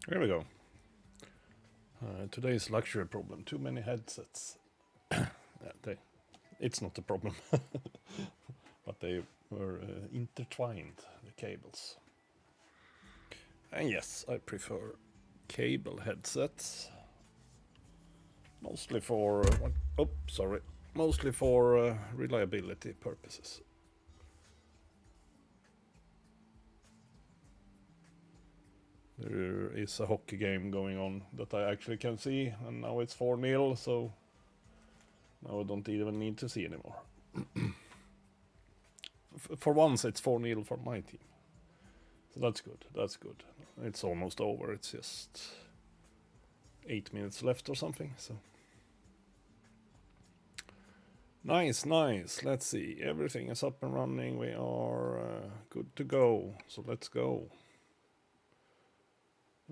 Here we go. Today's luxury problem. Too many headsets. It's not a problem. But they were intertwined, the cables. And yes, I prefer cable headsets. Mostly for... Mostly for reliability purposes. There is a hockey game going on that I actually can see, and now it's 4-0, so now I don't even need to see anymore. For once, it's 4-0 for my team. So that's good, that's good. It's almost over, it's just 8 minutes left or something, so... Nice, nice, let's see. Everything is up and running, we are good to go, so let's go.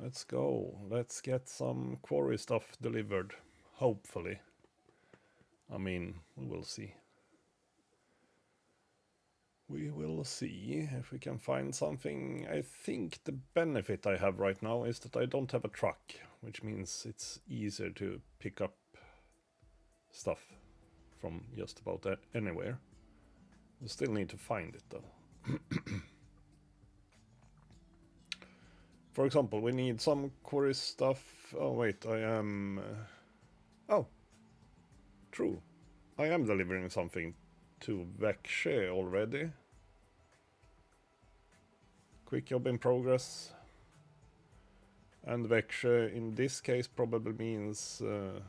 Let's go, let's get some quarry stuff delivered, hopefully. I mean, we will see. We will see if we can find something. I think the benefit I have right now is that I don't have a truck, which means it's easier to pick up stuff from just about anywhere. We still need to find it though. For example, we need some quarry stuff. Oh wait, I am... Oh, true. I am delivering something to Växjö already. Quick job in progress. And Växjö in this case probably means... the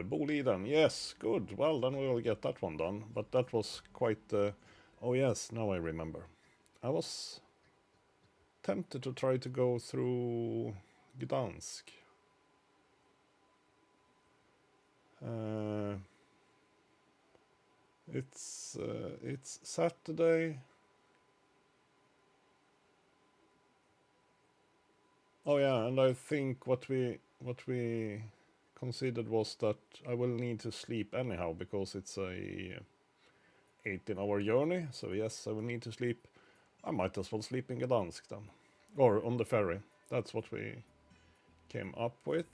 Boliden. Yes, good. Well, then we will get that one done. But that was quite... oh yes, now I remember. I was tempted to try to go through Gdansk. It's Saturday. Oh yeah, and I think what we considered was that I will need to sleep anyhow because it's a 18-hour journey. So yes, I will need to sleep. I might as well sleep in Gdansk then, or on the ferry. That's what we came up with.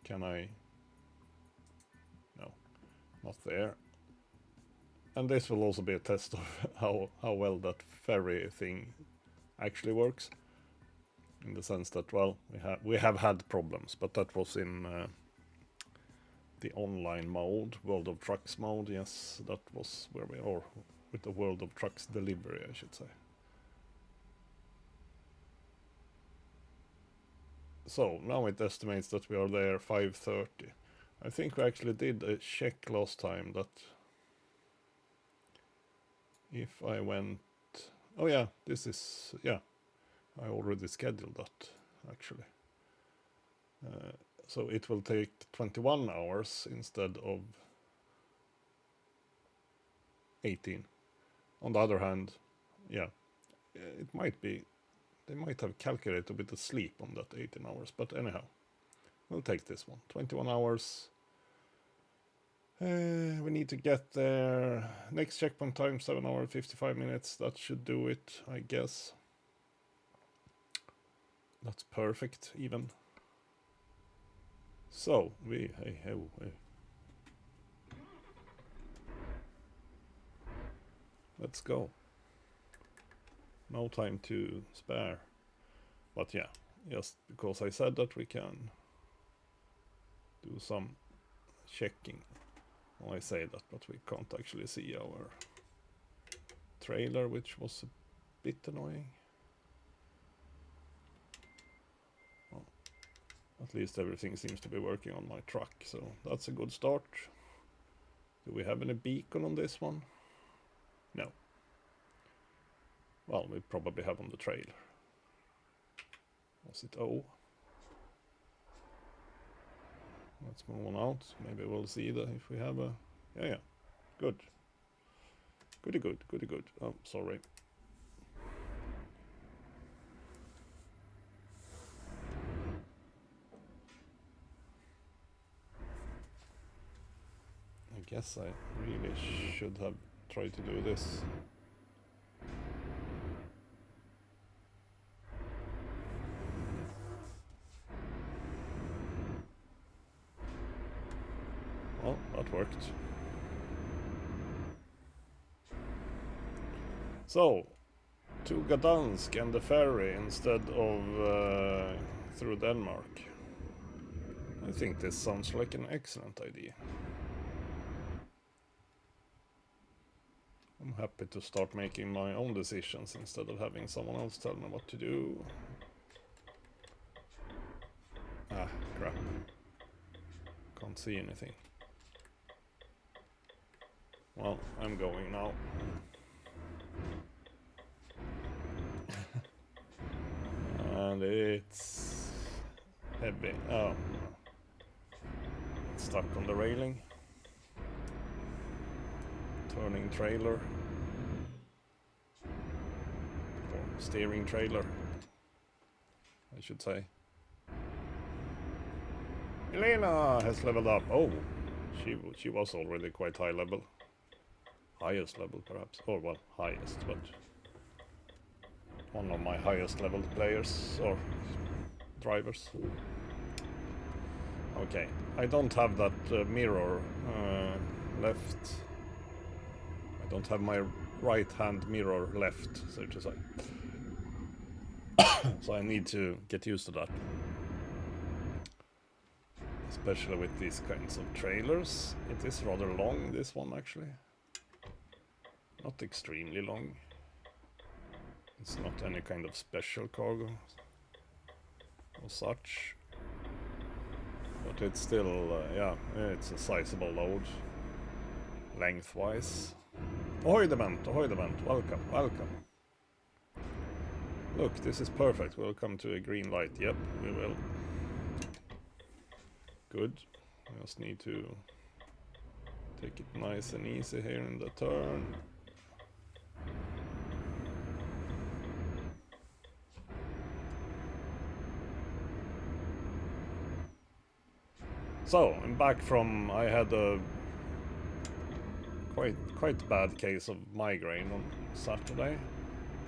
Can I? No, not there. And this will also be a test of how well that ferry thing actually works. In the sense that, well, we have had problems, but that was in the online mode, World of Trucks mode. Yes, that was where we are with the World of Trucks delivery, I should say. So now it estimates that we are there 5:30. I think we actually did a check last time that if I went... Oh yeah, this is... Yeah, I already scheduled that, actually. So it will take 21 hours instead of 18. On the other hand, yeah, it might be... They might have calculated a bit of sleep on that 18 hours, but anyhow, we'll take this one. 21 hours. We need to get there. Next checkpoint time, 7 hours, 55 minutes. That should do it, I guess. That's perfect, even. So, hey. Let's go. No time to spare. But yeah, just because I said that we can do some checking. Well, I say that, but we can't actually see our trailer, which was a bit annoying. Well, at least everything seems to be working on my truck, so that's a good start. Do we have any beacon on this one? No. Well, we probably have on the trailer. Was it O? Let's move on out. Maybe we'll see that if we have a... Yeah. Good. Goody good. Oh, sorry. I guess I really should have try to do this. Well, that worked. So, to Gdansk and the ferry instead of through Denmark. I think this sounds like an excellent idea. I'm happy to start making my own decisions instead of having someone else tell me what to do. Ah, crap. Can't see anything. Well, I'm going now. And it's heavy. Oh, it's stuck on the railing. Turning trailer. Or steering trailer, I should say. Elena has leveled up. Oh, she was already quite high level. Highest level, perhaps. Or, well, highest, but one of my highest leveled players or drivers. Okay, I don't have that mirror left. I don't have my right hand mirror left, so to say. So I need to get used to that. Especially with these kinds of trailers. It is rather long, this one actually. Not extremely long. It's not any kind of special cargo or such. But it's still, yeah, it's a sizable load. Lengthwise. Ahoy the vent, welcome, welcome. Look, this is perfect. We'll come to a green light. Yep, we will. Good. We just need to take it nice and easy here in the turn. So, I'm back from, I had a quite bad case of migraine on Saturday.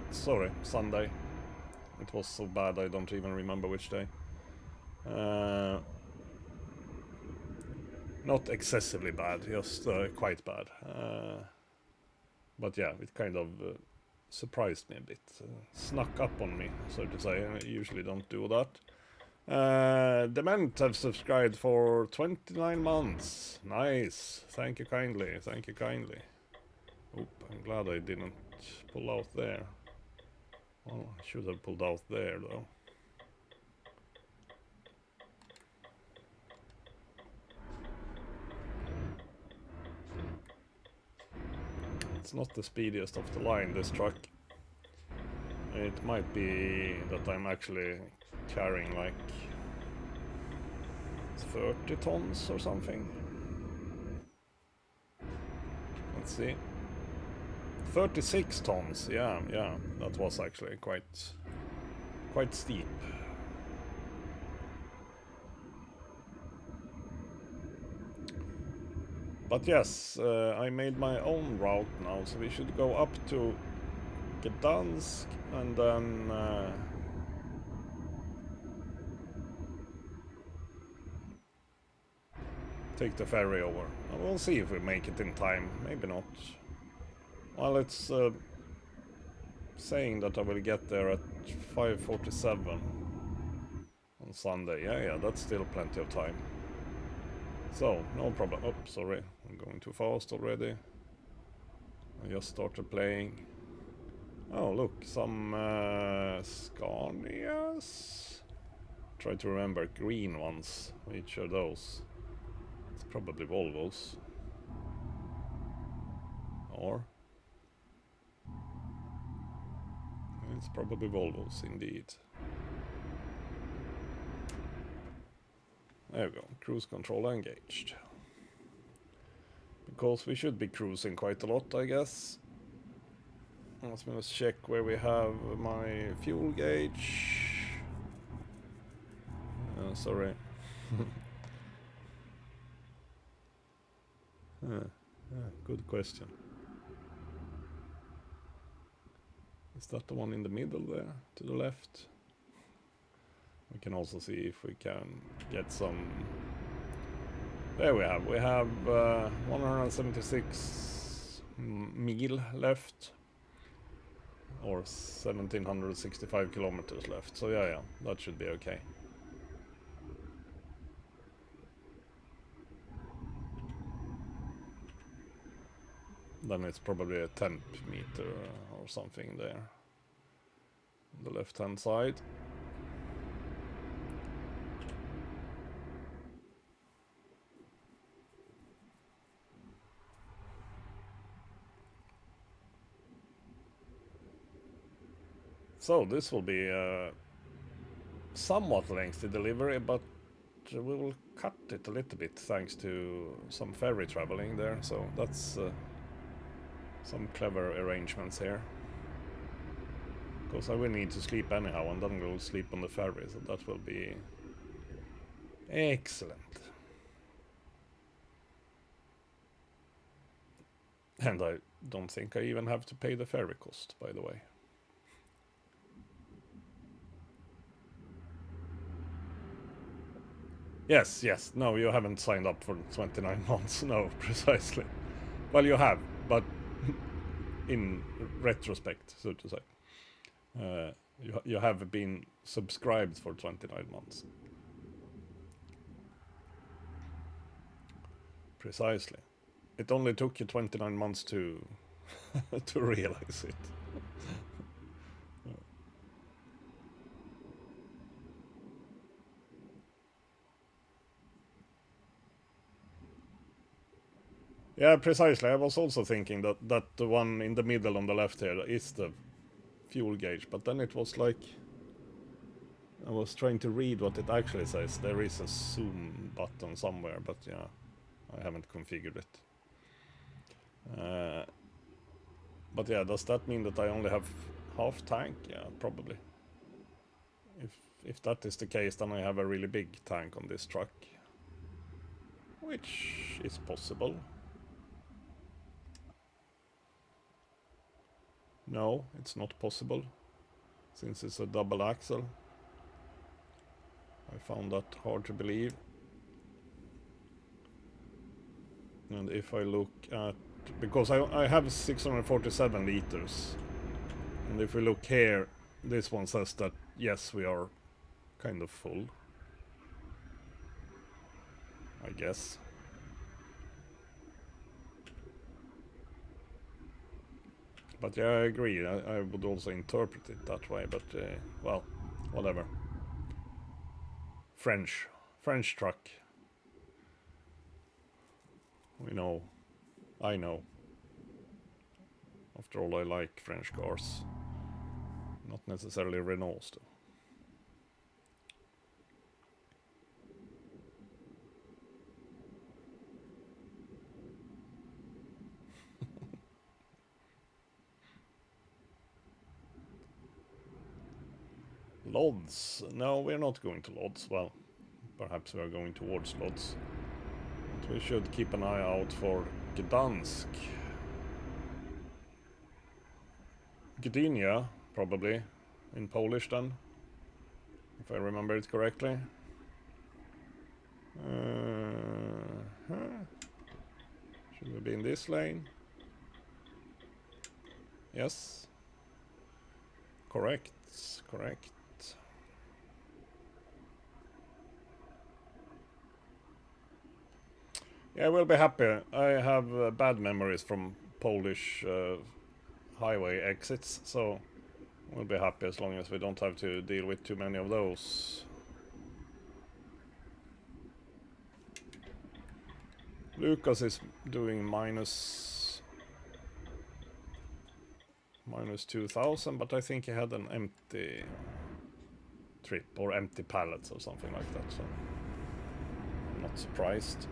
Sorry, Sunday. It was so bad I don't even remember which day. Not excessively bad, just quite bad. But yeah, it kind of surprised me a bit. Snuck up on me, so to say. I usually don't do that. Dement have subscribed for 29 months. Nice. Thank you kindly. Thank you kindly. Oop, I'm glad I didn't pull out there. Well, I should have pulled out there though. It's not the speediest of the line, this truck. It might be that I'm actually carrying like 30 tons or something. Let's see. 36 tons, yeah, that was actually quite steep. But yes, I made my own route now, so we should go up to Gdansk and then take the ferry over. And we'll see if we make it in time, maybe not. Well, it's saying that I will get there at 5:47 on Sunday. Yeah, that's still plenty of time. So, no problem. Oh, sorry, I'm going too fast already. I just started playing. Oh, look, some Scanias. Try to remember green ones. Which are those? It's probably Volvos. Or? It's probably Volvos, indeed. There we go, cruise control engaged. Because we should be cruising quite a lot, I guess. Let's just check where we have my fuel gauge. Sorry. Good question. Is that the one in the middle there, to the left? We can also see if we can get some... There we have 176 mil left. Or 1765 kilometers left. So yeah, that should be okay. Then it's probably a temp meter or something there. On the left hand side. So this will be a somewhat lengthy delivery, but we will cut it a little bit thanks to some ferry traveling there. So that's some clever arrangements here. Because I will need to sleep anyhow, and then we'll sleep on the ferry, so that will be excellent. And I don't think I even have to pay the ferry cost, by the way. Yes. No, you haven't signed up for 29 months. No, precisely. Well, you have, but in retrospect, so to say. You have been subscribed for 29 months. Precisely. It only took you 29 months to to realize it. Yeah, precisely. I was also thinking that the one in the middle on the left here is the fuel gauge, but then it was like I was trying to read what it actually says. There is a zoom button somewhere, but yeah, I haven't configured it. But yeah, does that mean that I only have half tank? Yeah, probably. If that is the case, then I have a really big tank on this truck, which is possible. No, it's not possible, since it's a double axle. I found that hard to believe. And if I look at... Because I have 647 liters. And if we look here, this one says that, yes, we are kind of full. I guess. But yeah, I agree. I would also interpret it that way, but well, whatever. French truck. We know. I know. After all, I like French cars. Not necessarily Renaults, though. Lodz. No, we're not going to Lodz. Well, perhaps we are going towards Lodz. But we should keep an eye out for Gdansk. Gdynia, probably, in Polish then, if I remember it correctly. Should we be in this lane? Yes. Correct. Yeah, we'll be happy. I have bad memories from Polish highway exits, so we'll be happy as long as we don't have to deal with too many of those. Lucas is doing minus 2000, but I think he had an empty trip or empty pallets or something like that, so I'm not surprised.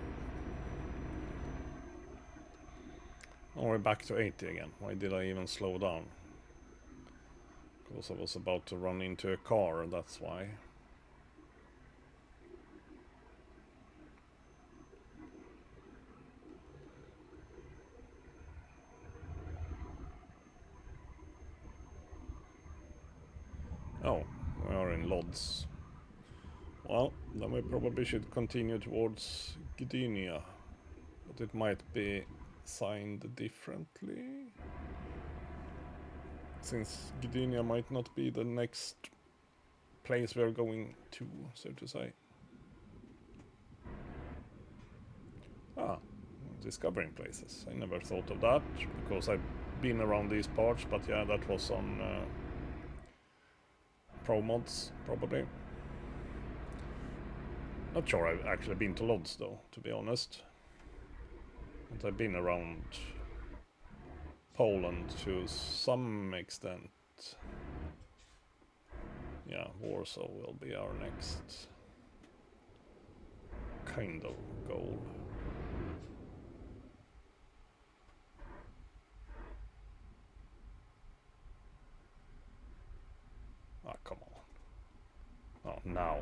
Oh, we're back to 80 again. Why did I even slow down? Because I was about to run into a car, that's why. roads. Well, then we probably should continue towards Gdynia. But it might be signed differently. Since Gdynia might not be the next place we're going to, so to say. Ah, discovering places. I never thought of that, because I've been around these parts, but yeah, that was on Pro Mods, probably. Not sure I've actually been to Lodz though, to be honest. But I've been around Poland to some extent. Yeah, Warsaw will be our next kind of goal. Ah, come on. Oh, now.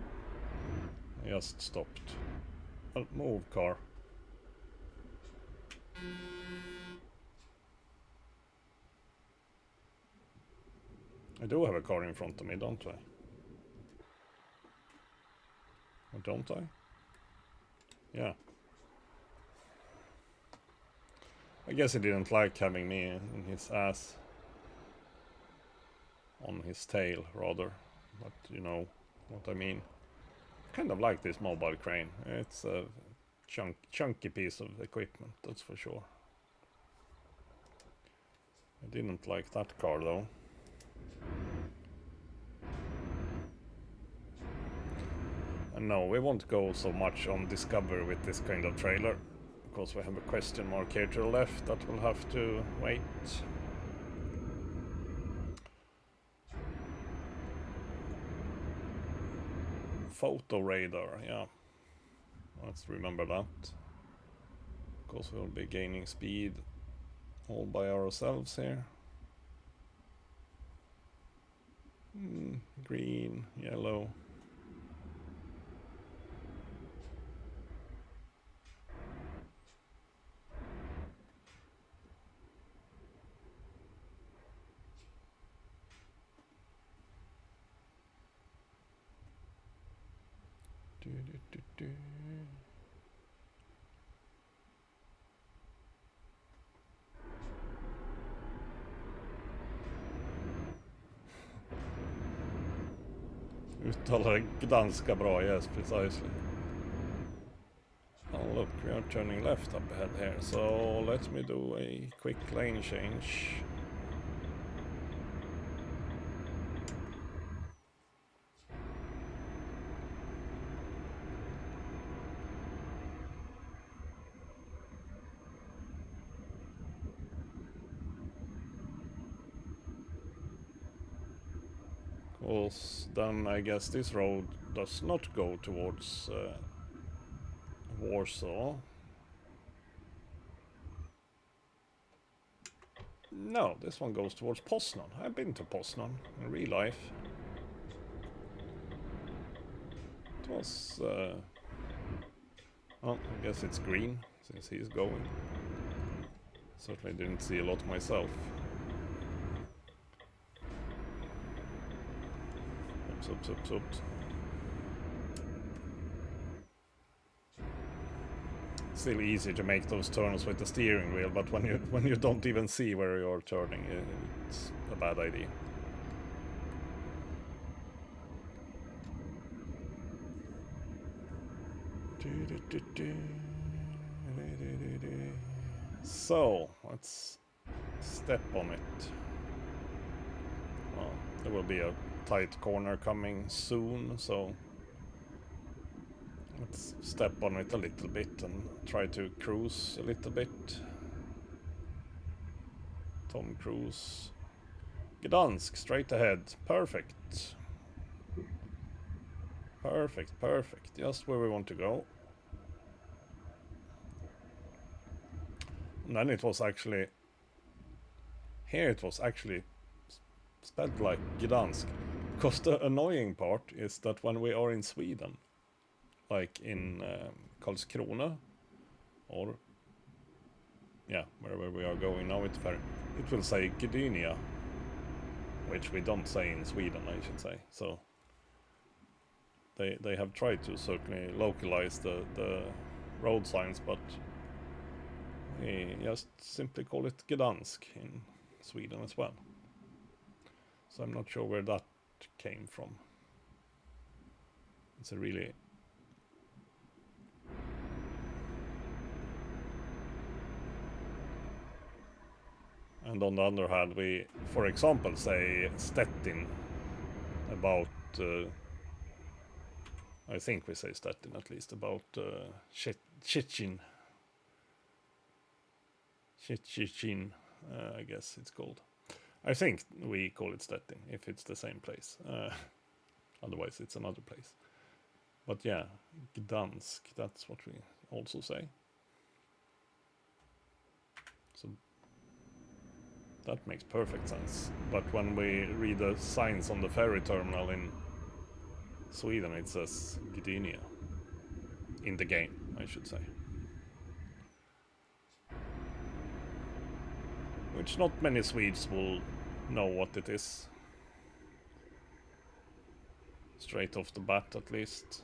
I just stopped. Well, move, car. I do have a car in front of me, don't I? Or don't I? Yeah. I guess he didn't like having me in his ass. On his tail, rather. But you know what I mean. Kind of like this mobile crane. It's a chunky piece of equipment, that's for sure. I didn't like that car though. And no, we won't go so much on discovery with this kind of trailer, because we have a question mark here to the left that will have to wait. Photo radar, yeah. Let's remember that. Because we'll be gaining speed all by ourselves here. Green, yellow. Uttalar ganska bra, yes, precisely. Oh look, we are turning left up ahead here, so let me do a quick lane change. Because then I guess this road does not go towards Warsaw. No, this one goes towards Poznan. I've been to Poznan in real life. It was... well, I guess it's green, since he's going. Certainly didn't see a lot myself. Oops. Still easy to make those turns with the steering wheel, but when you don't even see where you're turning, it's a bad idea. So let's step on it. Well, there will be a tight corner coming soon, so let's step on it a little bit and try to cruise a little bit. Tom Cruise. Gdansk, straight ahead. Perfect. Perfect. Just where we want to go. And then it was actually... Here it was actually spelled like Gdansk. Because the annoying part is that when we are in Sweden, like in Karlskrona, or yeah, wherever we are going now, it will say Gdynia, which we don't say in Sweden, I should say. So they have tried to certainly localize the road signs, but we just simply call it Gdansk in Sweden as well. So I'm not sure where that came from. It's a really... And on the other hand, we, for example, say Stettin about... I think we say Stettin at least, about Szczecin. Szczecin, I guess it's called. I think we call it Stettin, if it's the same place. Otherwise it's another place. But yeah, Gdansk, that's what we also say. So that makes perfect sense. But when we read the signs on the ferry terminal in Sweden, it says Gdynia. In the game, I should say. Which not many Swedes will know what it is. Straight off the bat, at least.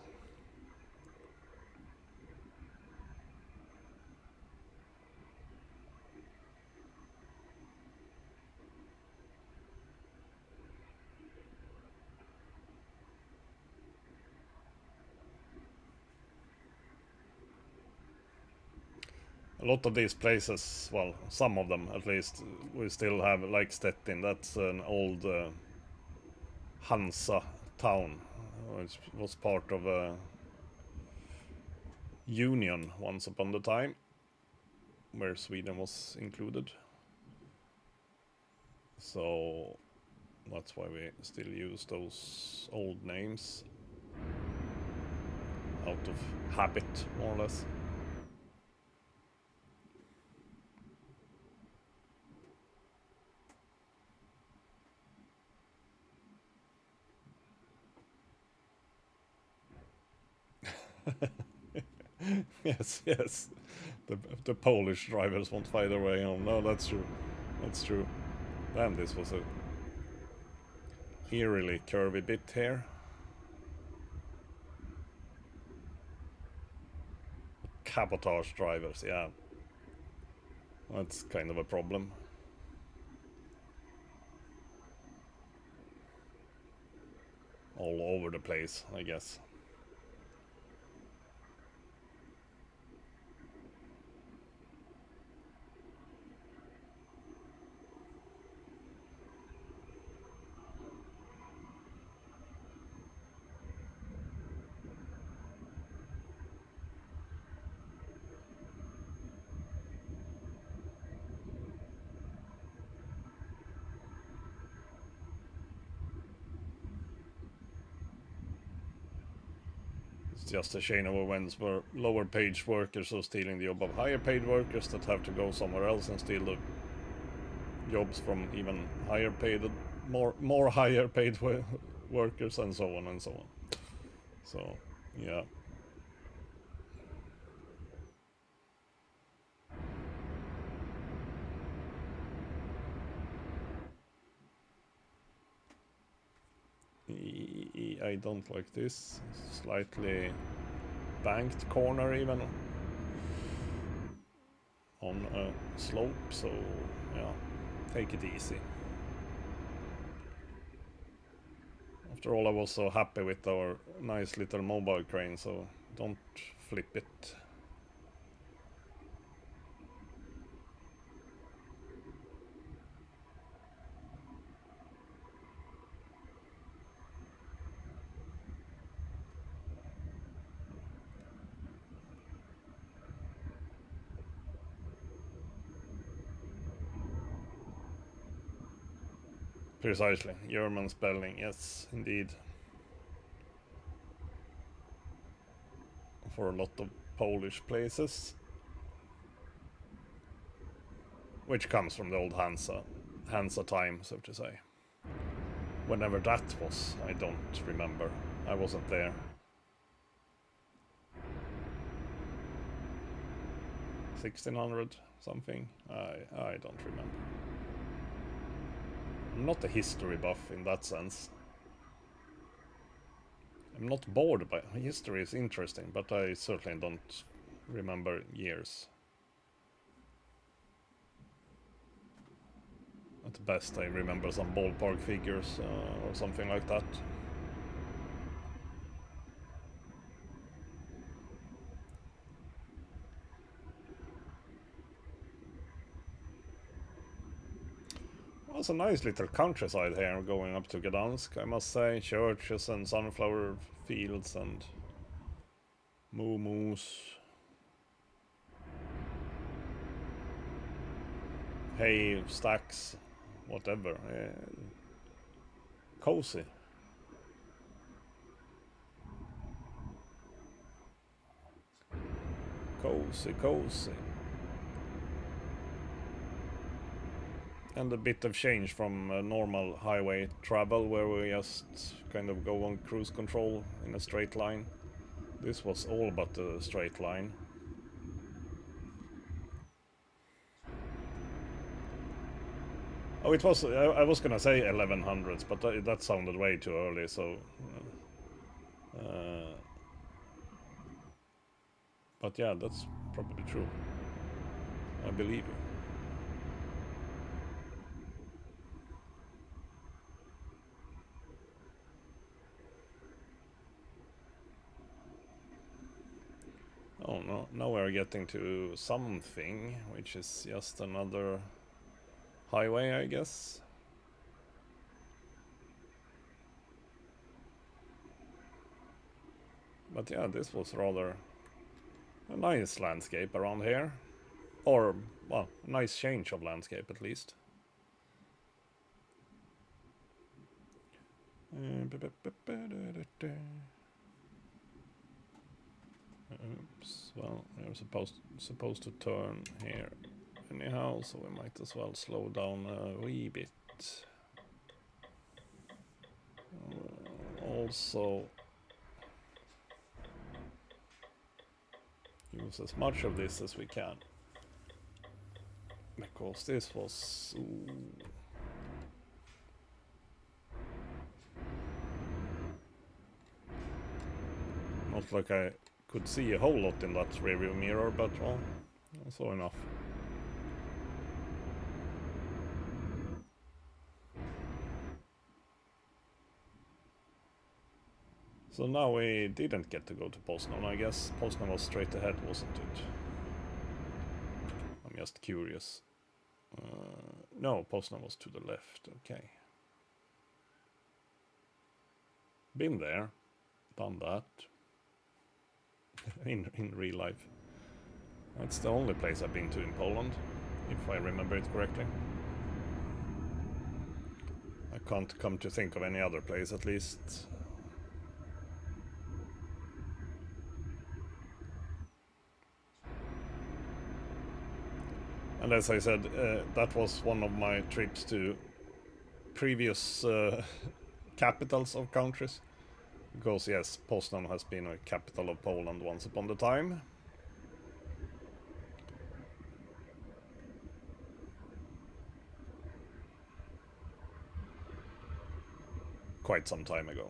A lot of these places, well, some of them at least, we still have, like Stettin, that's an old Hansa town, which was part of a union once upon a time, where Sweden was included. So that's why we still use those old names, out of habit, more or less. Yes, yes. The Polish drivers won't find their way home. No, that's true. That's true. Damn, this was a eerily curvy bit here. Cabotage drivers, yeah. That's kind of a problem. All over the place, I guess. It's just a chain of events where lower paid workers are stealing the job of higher paid workers that have to go somewhere else and steal the jobs from even higher paid, more higher paid workers, and so on and so on. So, yeah. I don't like this. Slightly banked corner even on a slope, so yeah, take it easy. After all, I was so happy with our nice little mobile crane, so don't flip it. Precisely, German spelling, yes, indeed. For a lot of Polish places. Which comes from the old Hansa time, so to say. Whenever that was, I don't remember. I wasn't there. 1600 something? I don't remember. I'm not a history buff in that sense. I'm not bored by history. Is interesting, but I certainly don't remember years. At best, I remember some ballpark figures or something like that. Well, it's a nice little countryside here going up to Gdansk, I must say. Churches and sunflower fields and moo-moos. Hay stacks, whatever. Cozy. Cozy, cozy. And a bit of change from normal highway travel where we just kind of go on cruise control in a straight line. This was all but a straight line. Oh, it was. I was gonna say 1100s, but that sounded way too early. So, but yeah, that's probably true. I believe you. Oh no! Now we're getting to something, which is just another highway, I guess. But yeah, this was rather a nice landscape around here. Or, well, a nice change of landscape at least. Oops, well, we're supposed to turn here anyhow, so we might as well slow down a wee bit. Also, use as much of this as we can. Because this was... Ooh. Not like I could see a whole lot in that rearview mirror, but well, I saw enough. So now we didn't get to go to Poznan. I guess Poznan was straight ahead, wasn't it? I'm just curious. No, Poznan was to the left. Okay. Been there. Done that. in real life. That's the only place I've been to in Poland, if I remember it correctly. I can't come to think of any other place, at least. And as I said, that was one of my trips to previous capitals of countries. Because yes, Poznan has been a capital of Poland once upon a time. Quite some time ago.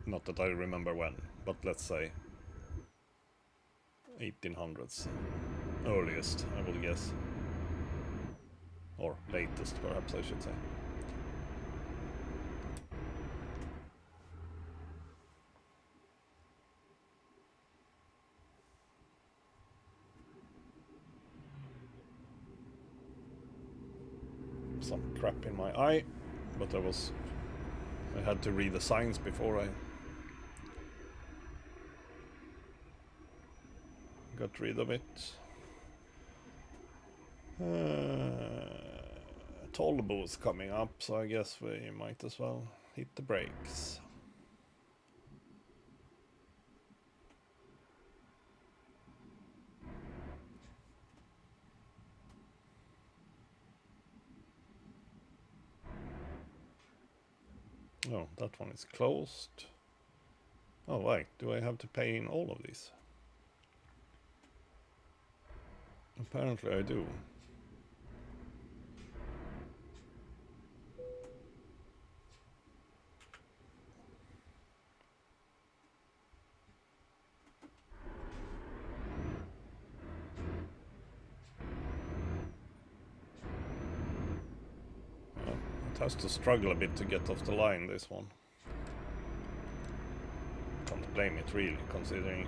Not that I remember when, but let's say 1800s. Earliest, I would guess. Or latest, perhaps I should say. Some crap in my eye, but I had to read the signs before I got rid of it. Toll booth coming up, so I guess we might as well hit the brakes. Oh, that one is closed. Oh wait, do I have to pay in all of these? Apparently I do. It has to struggle a bit to get off the line, this one. Can't blame it really, considering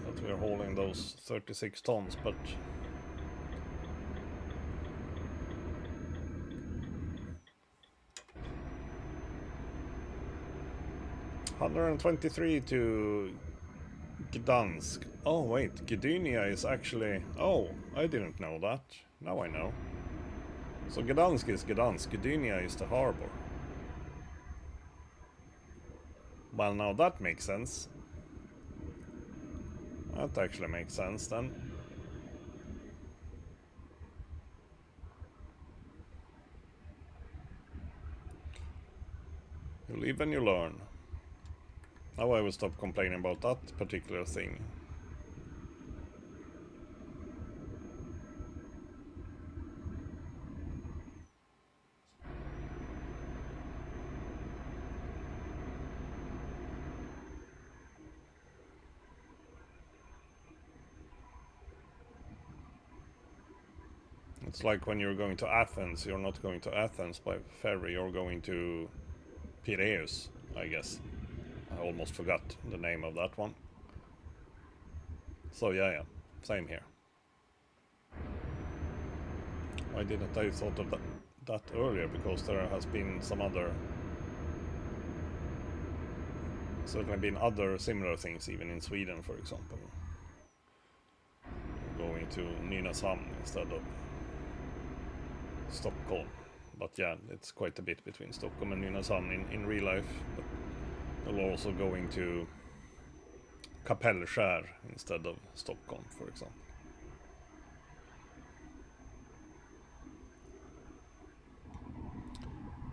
that we're hauling those 36 tons, but... $123 to Gdansk. Oh wait, Gdynia is actually... Oh, I didn't know that. Now I know. So Gdansk is Gdansk, Gdynia is the harbor. Well, now that makes sense. That actually makes sense then. You live and you learn. Now I will stop complaining about that particular thing. It's like when you're going to Athens, you're not going to Athens by ferry, you're going to Piraeus, I guess. I almost forgot the name of that one. So yeah, same here. Why didn't I thought of that earlier? Because there has been some other... Certainly been other similar things even in Sweden, for example. Going to Nynäshamn instead of Stockholm. But yeah, it's quite a bit between Stockholm and Nynäshamn in real life. But they're also going to Kapellskär instead of Stockholm, for example.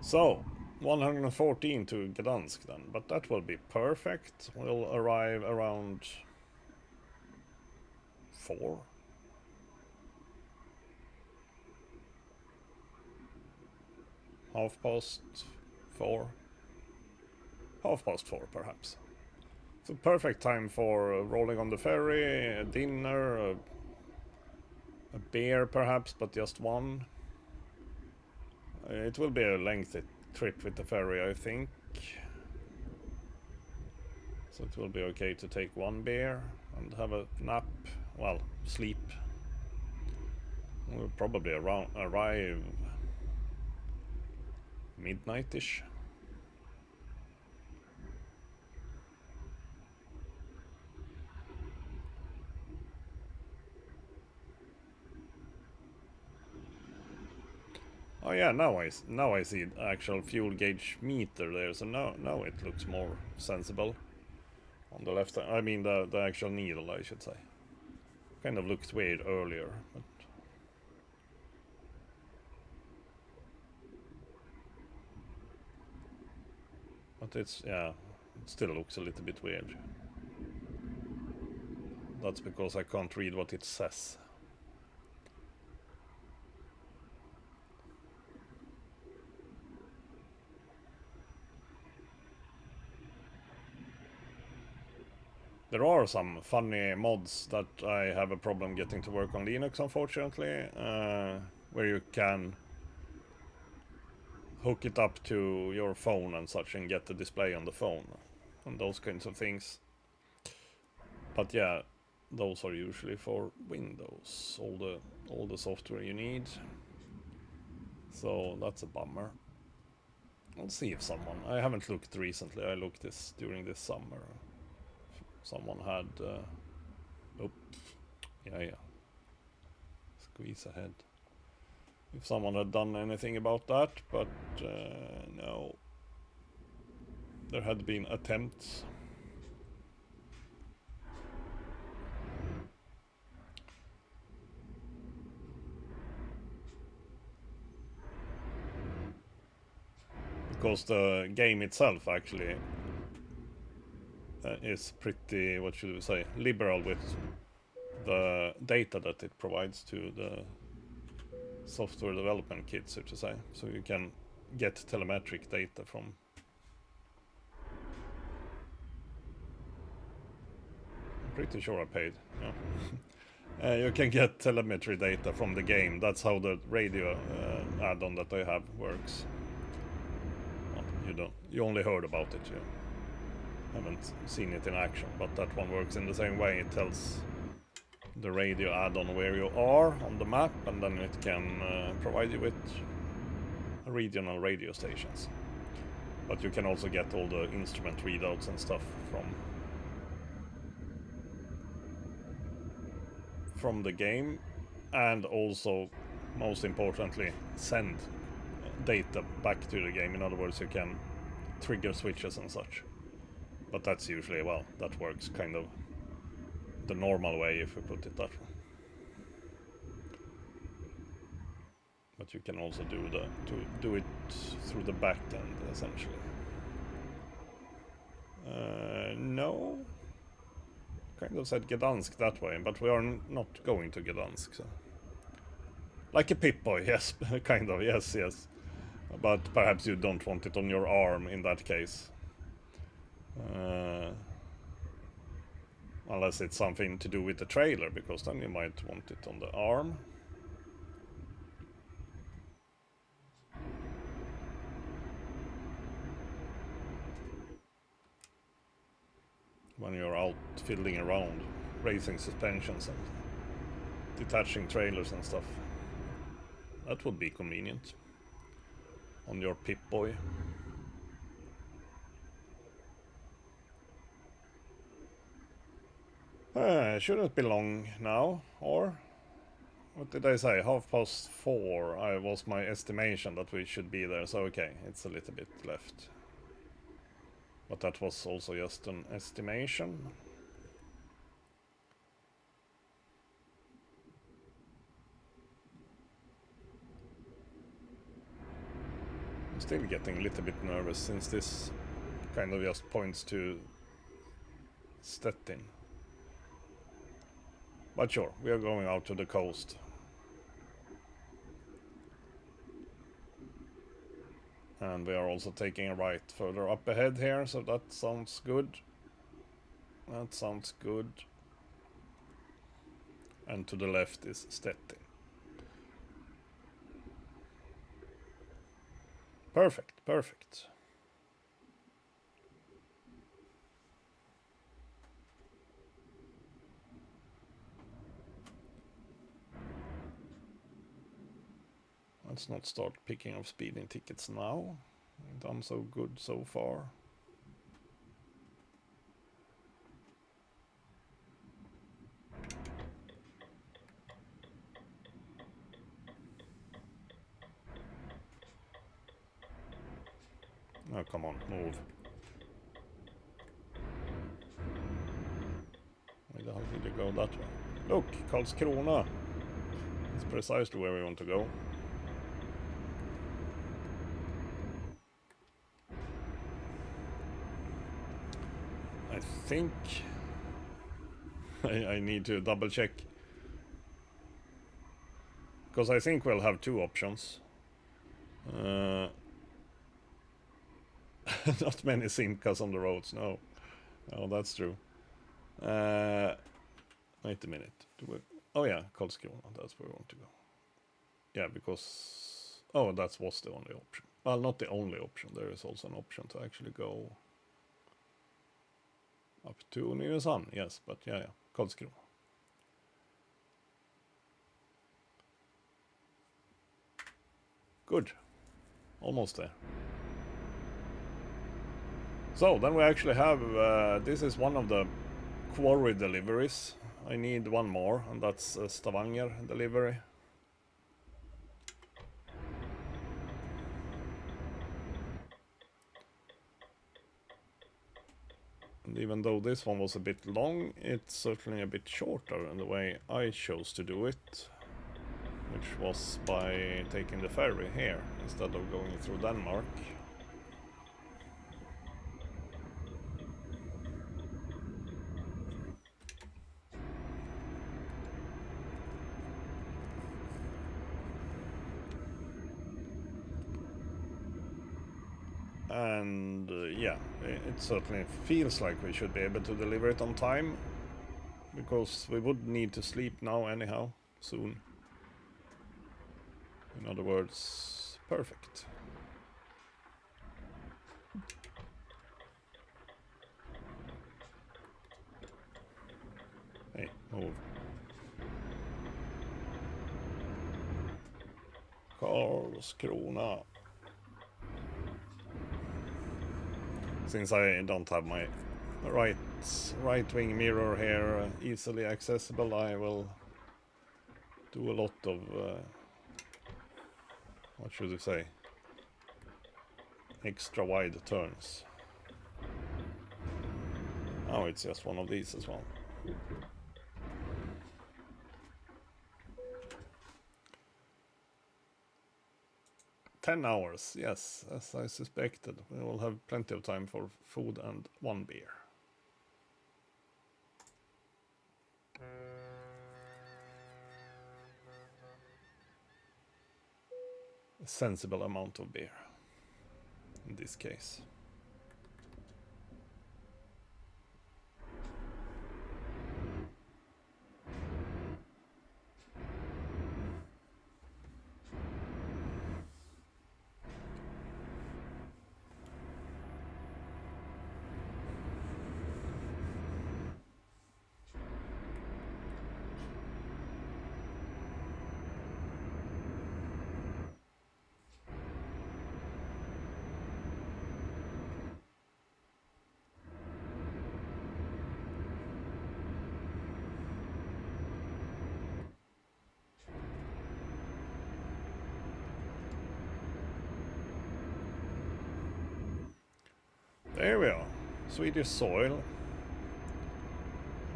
So, 114 to Gdansk then, but that will be perfect. We'll arrive around 4. Half past 4. Half past 4 perhaps. So perfect time for rolling on the ferry, a dinner, a beer perhaps, but just one. It will be a lengthy trip with the ferry, I think. So it will be okay to take one beer and have a nap, well, sleep. We'll probably arrive midnight-ish. Oh yeah, now I see the actual fuel gauge meter there, so now it looks more sensible. On the left, I mean the actual needle, I should say. Kind of looked weird earlier, but it's, yeah, it still looks a little bit weird. That's because I can't read what it says. There are some funny mods that I have a problem getting to work on Linux, unfortunately, where you can hook it up to your phone and such and get the display on the phone and those kinds of things. But yeah, those are usually for Windows, all the software you need. So that's a bummer. Let's see if someone... I haven't looked recently, I looked during this summer. Someone had... oh, yeah. Squeeze ahead. If someone had done anything about that, but no. There had been attempts. Because the game itself actually is pretty, what should we say, liberal with the data that it provides to the software development kit, so to say. So you can get telemetric data from... I'm pretty sure I paid, yeah. You can get telemetry data from the game. That's how the radio add-on that I have works. you only heard about it, you haven't seen it in action, but that one works in the same way. It tells the radio add-on where you are on the map, and then it can provide you with regional radio stations. But you can also get all the instrument readouts and stuff from the game, and also, most importantly, send data back to the game. In other words, you can trigger switches and such. But that's usually, well, that works kind of the normal way, if we put it that way. But you can also do it through the back end, essentially. No. Kind of said Gdansk that way, but we are not going to Gdansk. So. Like a Pip-Boy, yes, kind of, yes. But perhaps you don't want it on your arm in that case. Unless it's something to do with the trailer, because then you might want it on the arm. When you're out fiddling around, raising suspensions and detaching trailers and stuff. That would be convenient on your Pip-Boy. Shouldn't be long now, or? What did I say? 4:30 was my estimation that we should be there, so okay, it's a little bit left. But that was also just an estimation. I'm still getting a little bit nervous since this kind of just points to Stettin. But sure, we are going out to the coast. And we are also taking a right further up ahead here, so that sounds good. That sounds good. And to the left is Stettin. Perfect, perfect. Let's not start picking up speeding tickets now. We've done so good so far. Oh, come on, move. Why the hell did you go that way? Look, Karlskrona! It's precisely where we want to go. I think I need to double check, because I think we'll have two options. Not many Simcas on the roads, no. Oh, that's true. Wait a minute. Oh yeah, Karlskrona, that's where we want to go. Yeah, because... Oh, that was the only option. Well, not the only option. There is also an option to actually go up to Nynäshamn, yes, but yeah, Karlskrona. Good. Almost there. So, then we actually have, this is one of the quarry deliveries. I need one more, and that's a Stavanger delivery. And even though this one was a bit long, it's certainly a bit shorter in the way I chose to do it. Which was by taking the ferry here, instead of going through Denmark. And yeah, it certainly feels like we should be able to deliver it on time, because we would need to sleep now anyhow, soon. In other words, perfect. Move. Karlskrona. Since I don't have my right-wing mirror here easily accessible, I will do a lot of what should you say, extra wide turns. Oh, it's just one of these as well. "10 hours, yes, as I suspected. We will have plenty of time for food and one beer." A sensible amount of beer in this case. There we are. Swedish soil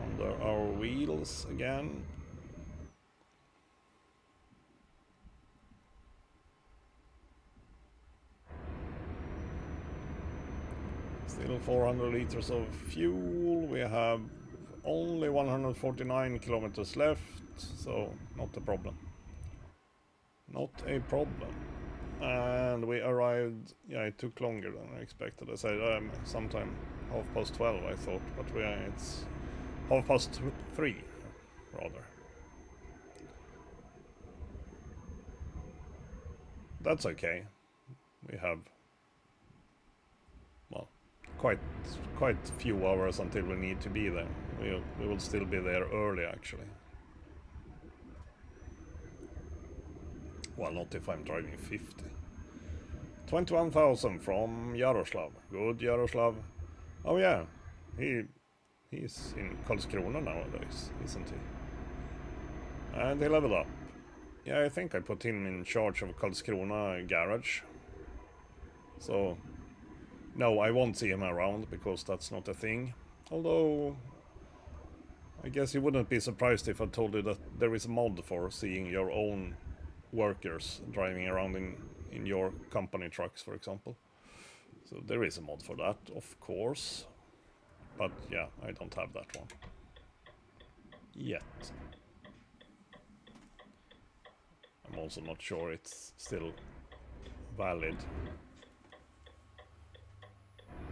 under our wheels again. Still 400 liters of fuel. We have only 149 kilometers left, so not a problem. Not a problem. And we arrived, yeah, it took longer than I expected. I said sometime 12:30 I thought, but it's 3:30 rather. That's okay. We have, well, quite few hours until we need to be there. We will still be there early actually. Well, not if I'm driving 50. 21,000 from Jaroslav. Good, Jaroslav. Oh yeah, he's in Karlskrona nowadays, isn't he? And he leveled up. Yeah, I think I put him in charge of Karlskrona garage. So, no, I won't see him around because that's not a thing. Although, I guess you wouldn't be surprised if I told you that there is a mod for seeing your own workers driving around in your company trucks, for example. So there is a mod for that, of course. But yeah, I don't have that one yet. I'm also not sure it's still valid.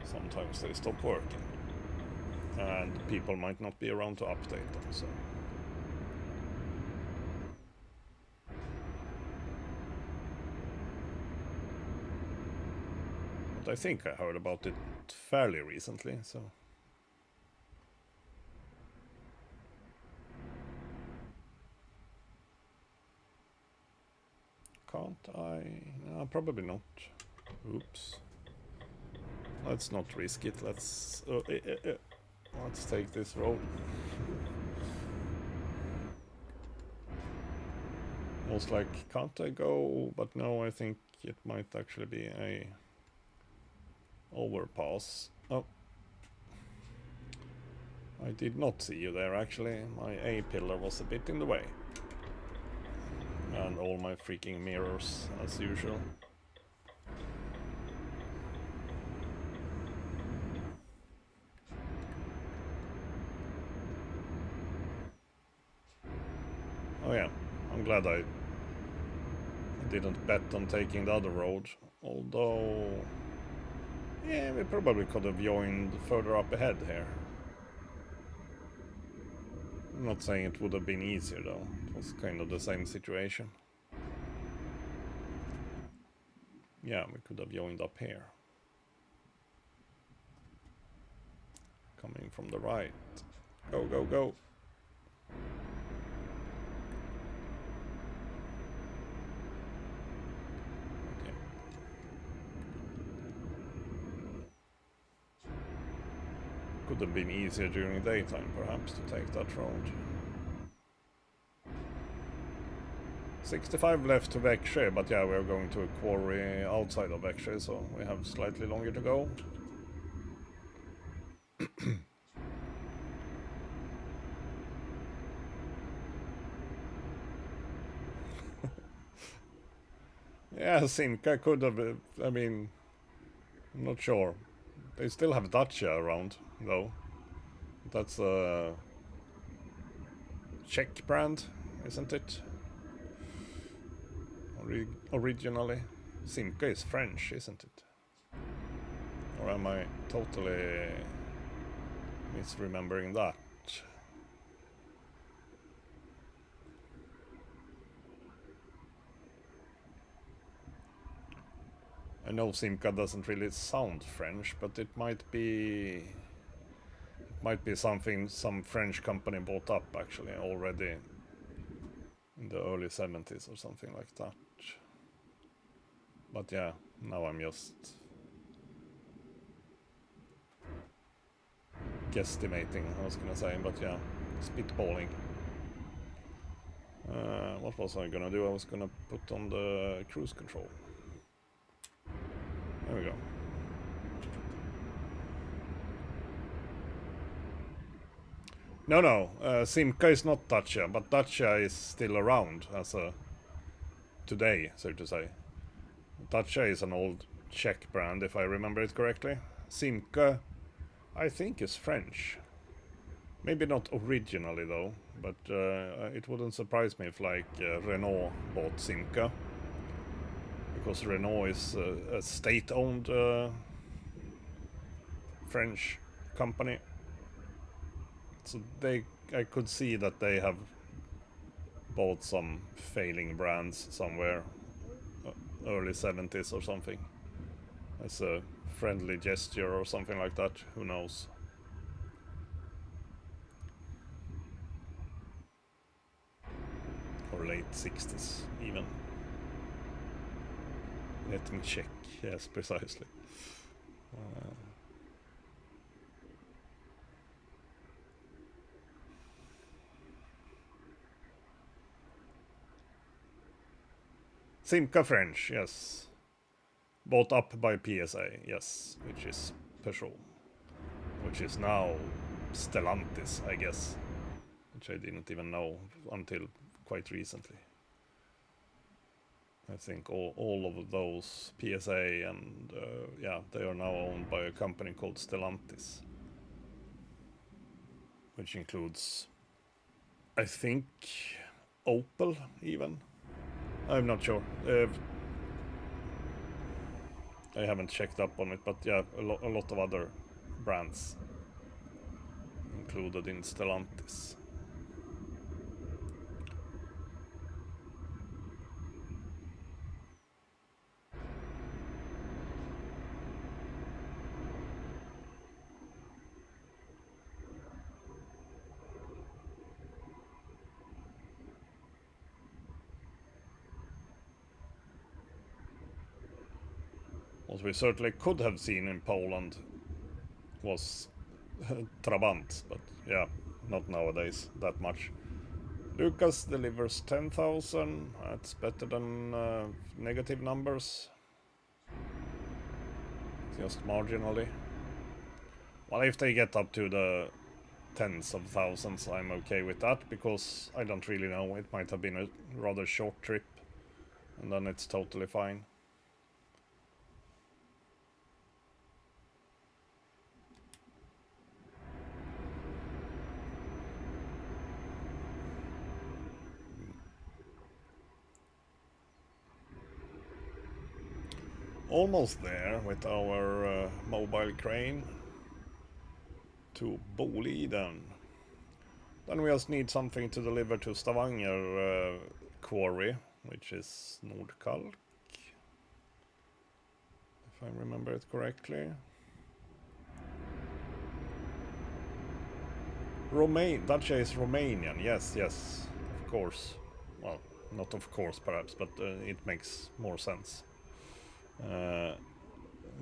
Sometimes they stop working. And people might not be around to update them, so... But I think I heard about it fairly recently, so... Can't I? No, probably not. Oops. Let's not risk it. Let's take this road. Most like, can't I go? But no, I think it might actually be a overpass. Oh. I did not see you there actually. My A pillar was a bit in the way. And all my freaking mirrors as usual. Oh yeah, I'm glad I didn't bet on taking the other road. Although, yeah, we probably could have joined further up ahead here. I'm not saying it would have been easier though. It was kind of the same situation. Yeah, we could have joined up here. Coming from the right. Go, go, go. Okay. Could have been easier during daytime, perhaps, to take that road. 65 left to Växjö, but yeah, we're going to a quarry outside of Växjö, so we have slightly longer to go. Yeah, Simca could have, I mean, I'm not sure. They still have Dacia around, though. That's a Czech brand, isn't it? Originally. Simca is French, isn't it? Or am I totally misremembering that? I know Simca doesn't really sound French, but it might be something some French company bought up actually already in the early 70s or something like that. But yeah, now I'm just guesstimating, I was gonna say, but yeah, spitballing. What was I gonna do? I was gonna put on the cruise control. There we go. No, Simca is not Dacia, but Dacia is still around as a today, so to say. Dacia is an old Czech brand, if I remember it correctly. Simca, I think, is French. Maybe not originally though, but it wouldn't surprise me if like Renault bought Simca, because Renault is a state-owned French company. So I could see that they have bought some failing brands somewhere, early 70s or something, as a friendly gesture or something like that. Who knows? Or late 60s even. Let me check. Yes, precisely. Simca French, yes. Bought up by PSA, yes, which is Peugeot. Which is now Stellantis, I guess. Which I didn't even know until quite recently. I think all of those PSA and yeah, they are now owned by a company called Stellantis. Which includes, I think, Opel even. I'm not sure. I haven't checked up on it, but yeah, a lot of other brands included in Stellantis. What we certainly could have seen in Poland was Trabant, but yeah, not nowadays that much. Lucas delivers 10,000, that's better than negative numbers. Just marginally. Well, if they get up to the tens of thousands, I'm okay with that, because I don't really know, it might have been a rather short trip, and then it's totally fine. Almost there with our mobile crane to Boliden. Then we just need something to deliver to Stavanger quarry, which is Nordkalk, if I remember it correctly. Dacia is Romanian, yes, of course. Well, not of course perhaps, but it makes more sense.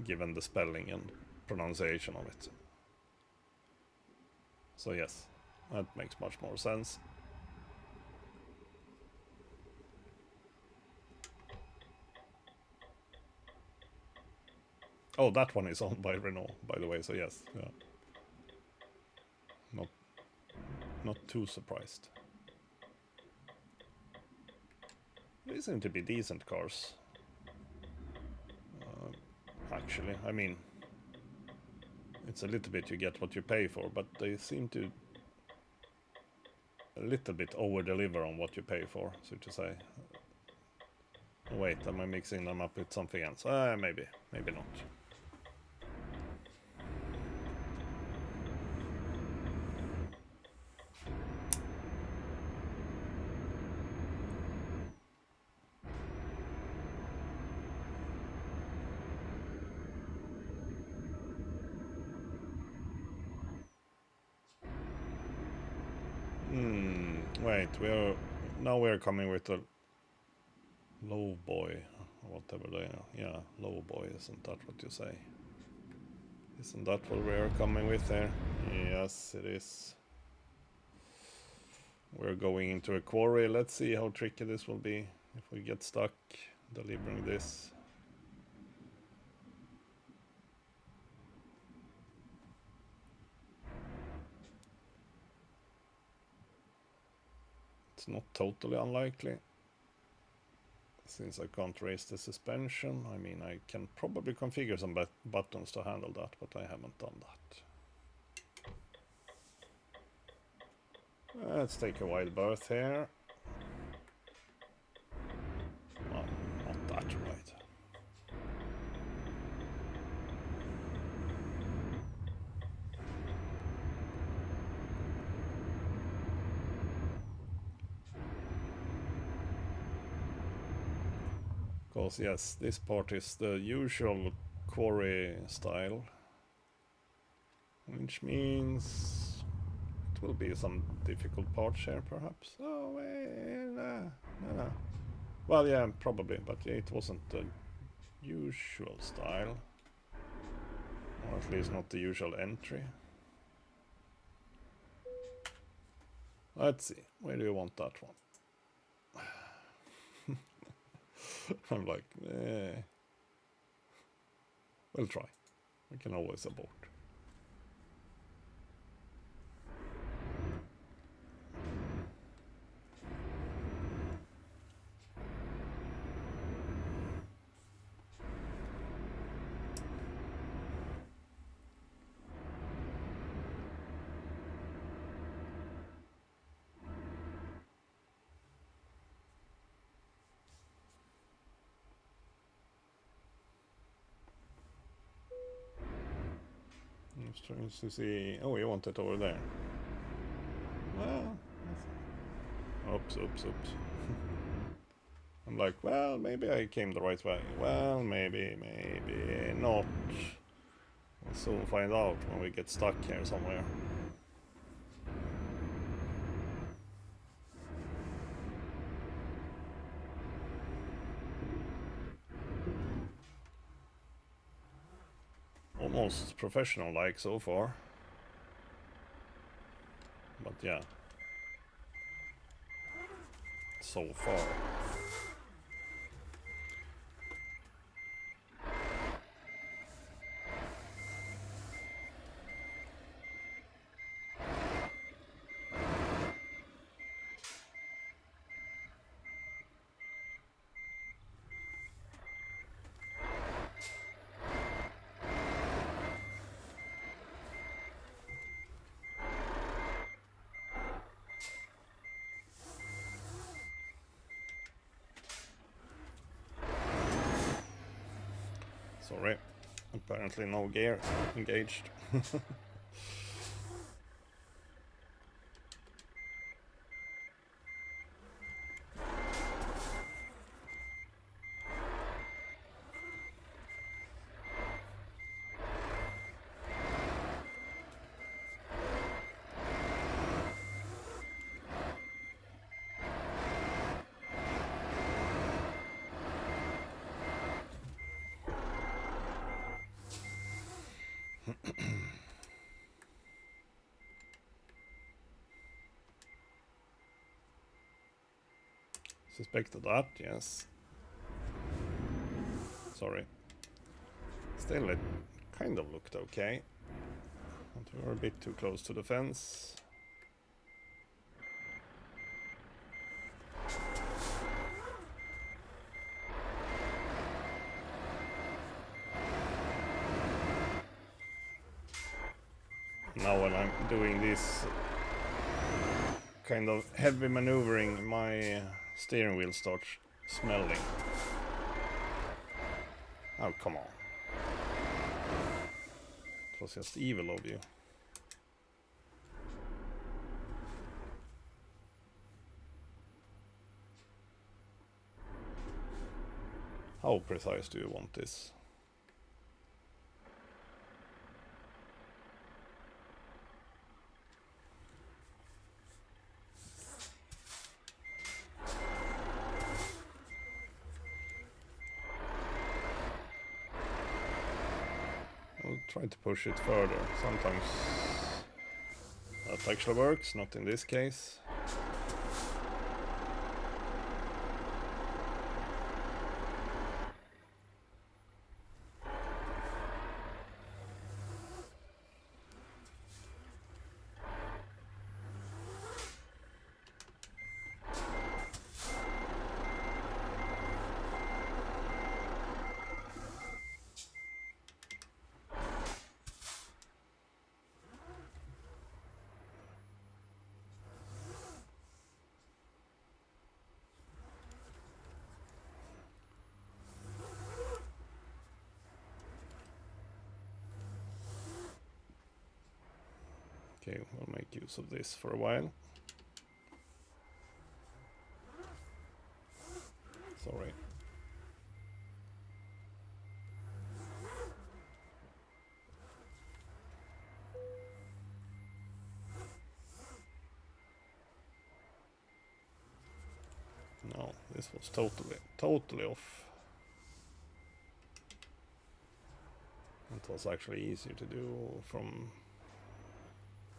Given the spelling and pronunciation of it. So yes, that makes much more sense. Oh, that one is owned by Renault, by the way, so yes. Yeah. Not too surprised. They seem to be decent cars. Actually, I mean, it's a little bit you get what you pay for, but they seem to a little bit over-deliver on what you pay for, so to say. Wait, am I mixing them up with something else? Maybe not. Wait, we're coming with a low boy, whatever they are. Yeah, low boy, isn't that what you say? Isn't that what we're coming with there? Yes, it is. We're going into a quarry. Let's see how tricky this will be if we get stuck delivering this. It's not totally unlikely, since I can't raise the suspension. I mean, I can probably configure some buttons to handle that, but I haven't done that. Let's take a wide berth here. Well, not that wide. Because yes, this part is the usual quarry style, which means it will be some difficult parts here perhaps. Oh, no. Well, yeah, probably, but it wasn't the usual style, or at least not the usual entry. Let's see, where do you want that one? I'm like, we'll try. We can always abort. I'm trying to see. Oh, you want it over there. Well, oops. I'm like, well, maybe I came the right way. Well, maybe not. We'll soon find out when we get stuck here somewhere. Almost professional-like so far. But yeah. So far. Sorry, apparently no gear engaged. suspected that, yes. Sorry. Still, it kind of looked okay. But we were a bit too close to the fence. Now when I'm doing this kind of heavy maneuvering, my steering wheel starts smelling. Oh, come on. It was just evil of you. How precise do you want this? I'll try to push it further. Sometimes that actually works, not in this case. Okay, we'll make use of this for a while. Sorry. No, this was totally off. It was actually easier to do from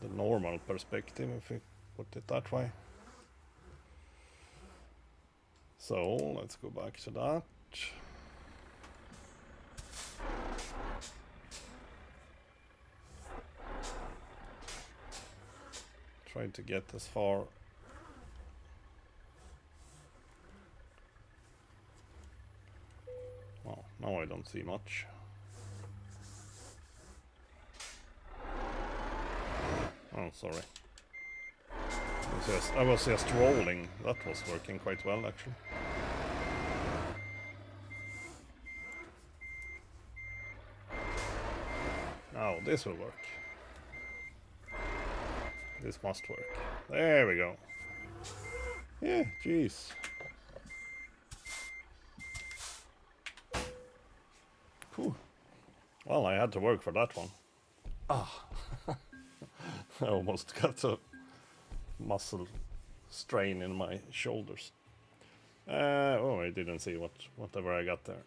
the normal perspective, if we put it that way. So let's go back to that. Try to get as far. Well, now I don't see much. Oh, sorry. I was just rolling. That was working quite well, actually. Now this will work. This must work. There we go. Yeah, jeez. Whew. Well, I had to work for that one. Ah. I almost got a muscle strain in my shoulders. Oh, I didn't see whatever I got there.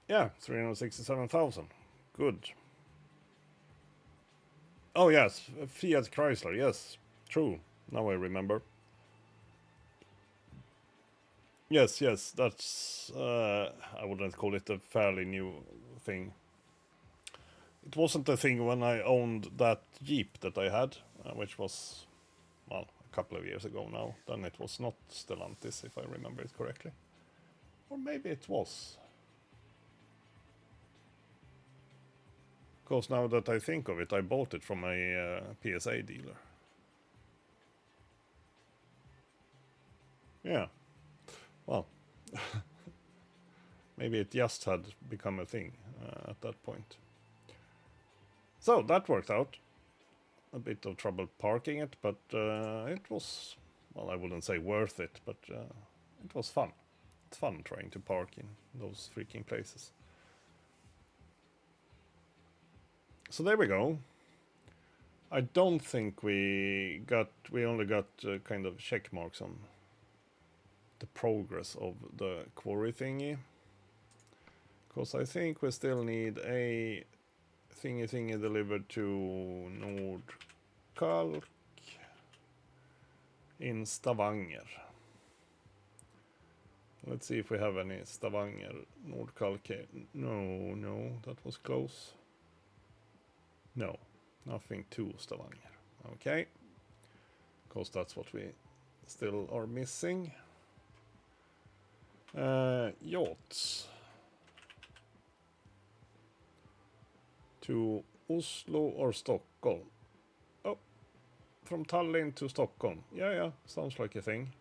Yeah, 367,000. Good. Oh yes, Fiat Chrysler. Yes, true. Now I remember. Yes, that's. I wouldn't call it a fairly new thing. It wasn't a thing when I owned that Jeep that I had, which was, well, a couple of years ago now. Then it was not Stellantis, if I remember it correctly. Or maybe it was. Because now that I think of it, I bought it from a PSA dealer. Yeah. Well, maybe it just had become a thing at that point. So that worked out. A bit of trouble parking it, but it was, well, I wouldn't say worth it, but it was fun. It's fun trying to park in those freaking places. So there we go. I don't think we only got kind of check marks on the progress of the quarry thingy. Because I think we still need a thingy delivered to Nordkalk. in Stavanger. Let's see if we have any Stavanger Nordkalk. No, that was close. No, nothing to Stavanger. Okay, because that's what we still are missing. Yachts. To Oslo or Stockholm. Oh, from Tallinn to Stockholm. Yeah, sounds like a thing.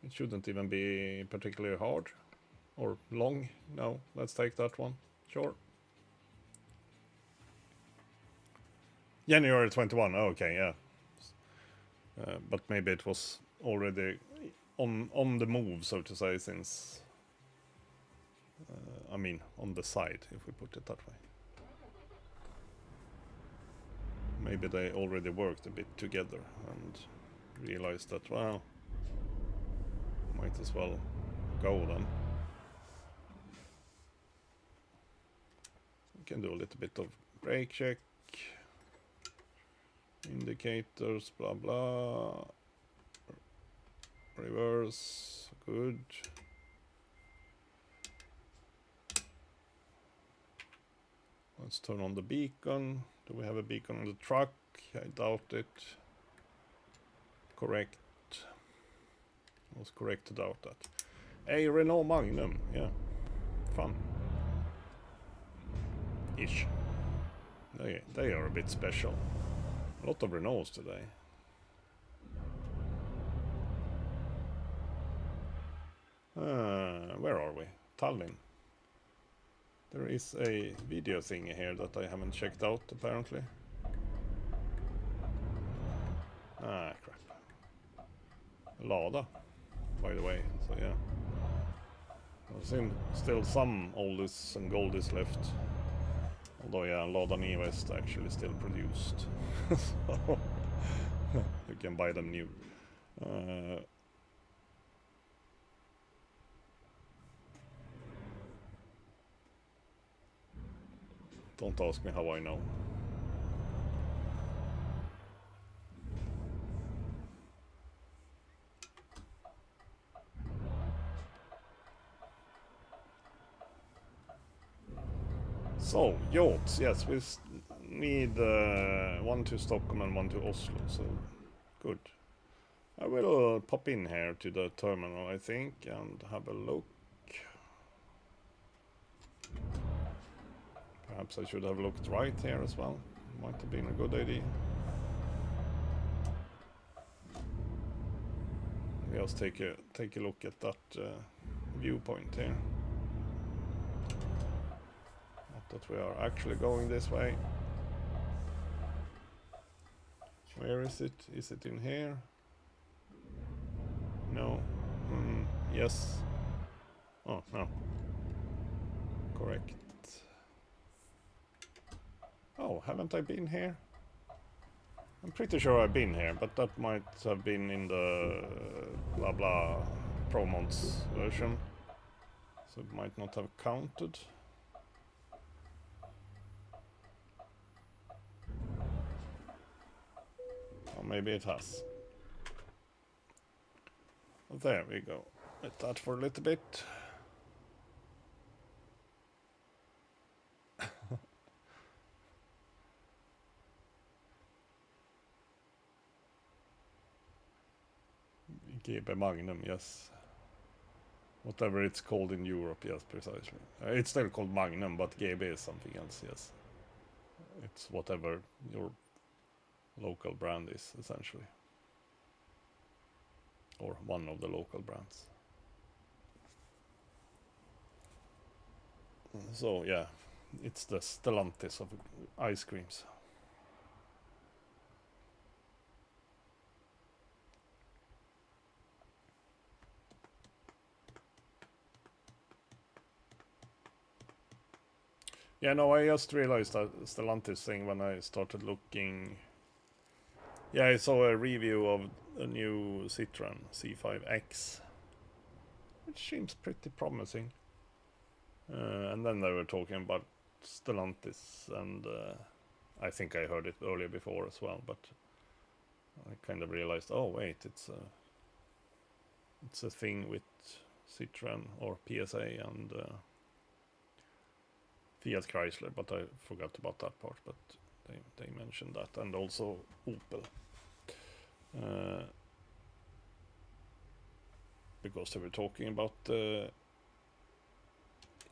It shouldn't even be particularly hard or long. No, let's take that one. Sure. January 21. Okay, yeah. But maybe it was already on the move, so to say, since I mean on the side, if we put it that way. Maybe they already worked a bit together and realized that, well, might as well go then. We can do a little bit of brake check, indicators, blah blah, reverse, good. Let's turn on the beacon. Do we have a beacon on the truck? I doubt it. Correct. I was correct to doubt that. A Renault Magnum, yeah. Fun. Ish. They are a bit special. A lot of Renaults today. Where are we? Tallinn. There is a video thing here that I haven't checked out, apparently. Ah, crap. Lada, by the way, so yeah. There's still some oldies and goldies left. Although, yeah, Lada Niva is actually still produced. So, you can buy them new. Don't ask me how I know. So, yachts, yes, we need one to Stockholm and one to Oslo, so good. I will pop in here to the terminal, I think, and have a look. Perhaps I should have looked right here as well. Might have been a good idea. Just take a look at that viewpoint here. Not that we are actually going this way. Where is it? Is it in here? No. Yes. Oh, no. Correct. Oh, haven't I been here? I'm pretty sure I've been here, but that might have been in the blah blah Promonts version. So it might not have counted. Or maybe it has. There we go. Let that for a little bit. GB Magnum, yes. Whatever it's called in Europe, yes, precisely. It's still called Magnum, but GB is something else, yes. It's whatever your local brand is, essentially. Or one of the local brands. So, yeah, it's the Stellantis of ice creams. Yeah, no, I just realized that Stellantis thing when I started looking. Yeah, I saw a review of a new Citroen C5X, which seems pretty promising. And then they were talking about Stellantis, and I think I heard it earlier before as well, but I kind of realized, oh wait, it's a thing with Citroen or PSA and Fiat Chrysler, but I forgot about that part. But they mentioned that, and also Opel, because they were talking about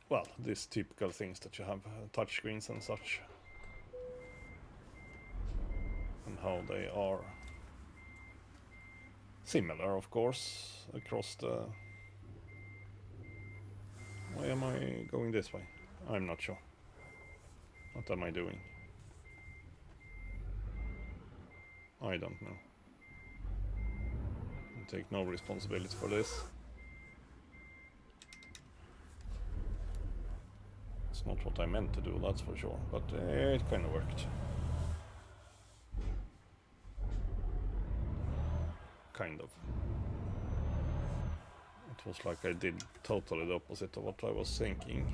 well, these typical things that you have, touchscreens and such, and how they are similar, of course, across the... Why am I going this way? I'm not sure. What am I doing? I don't know. I take no responsibility for this. It's not what I meant to do, that's for sure, but it kind of worked. Kind of. It was like I did totally the opposite of what I was thinking.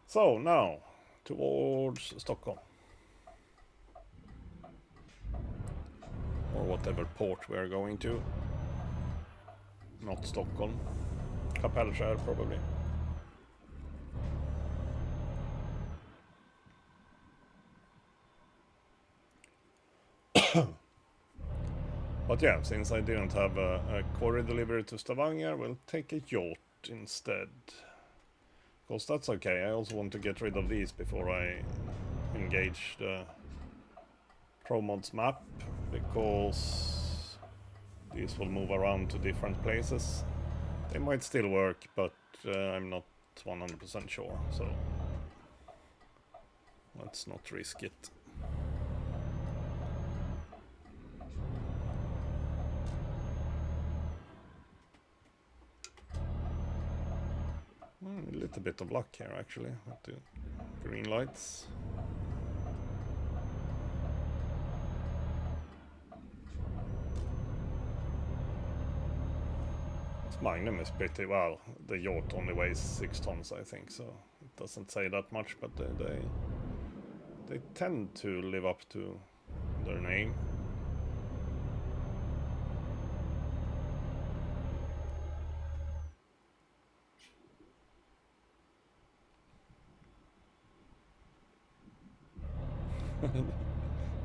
So now, towards Stockholm. Or whatever port we are going to. Not Stockholm. Kapellskär probably. But yeah, since I didn't have a quarry delivery to Stavanger, we'll take a yacht instead. Because that's okay, I also want to get rid of these before I engage the ProMods map, because these will move around to different places. They might still work, but I'm not 100% sure, so let's not risk it. A little bit of luck here actually, with the green lights. This Magnum is pretty well. The yacht only weighs 6 tons, I think, so it doesn't say that much, but they tend to live up to their name.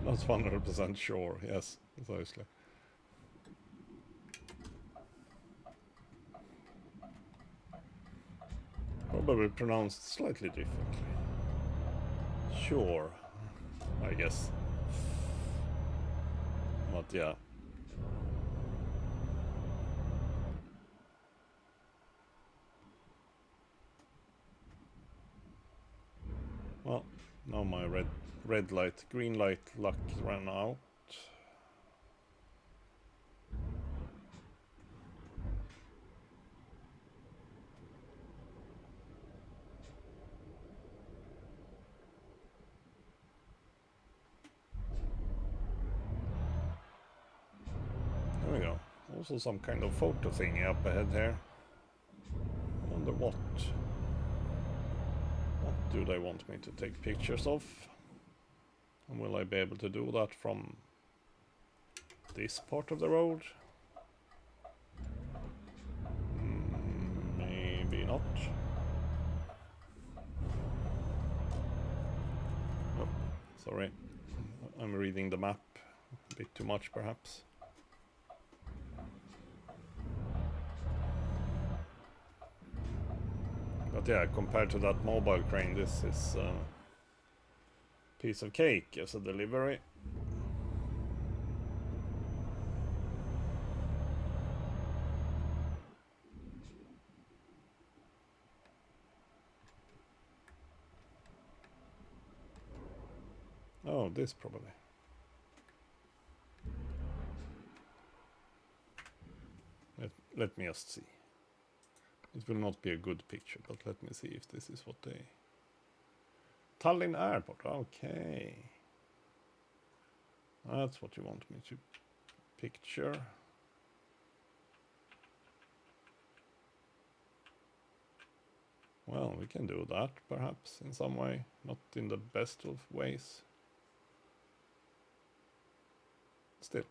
Not 100% sure, yes, precisely. Probably pronounced slightly differently. Sure, I guess. But yeah. Well, now my red light, green light luck ran out. There we go. Also some kind of photo thingy up ahead here. I wonder what do they want me to take pictures of? And will I be able to do that from this part of the road? Maybe not. Oh, sorry. I'm reading the map a bit too much, perhaps. But yeah, compared to that mobile crane, this is a piece of cake as a delivery. Oh, this probably. Let me just see. It will not be a good picture, but let me see if this is what they... Tallinn Airport, okay. That's what you want me to picture. Well, we can do that, perhaps, in some way. Not in the best of ways. Still.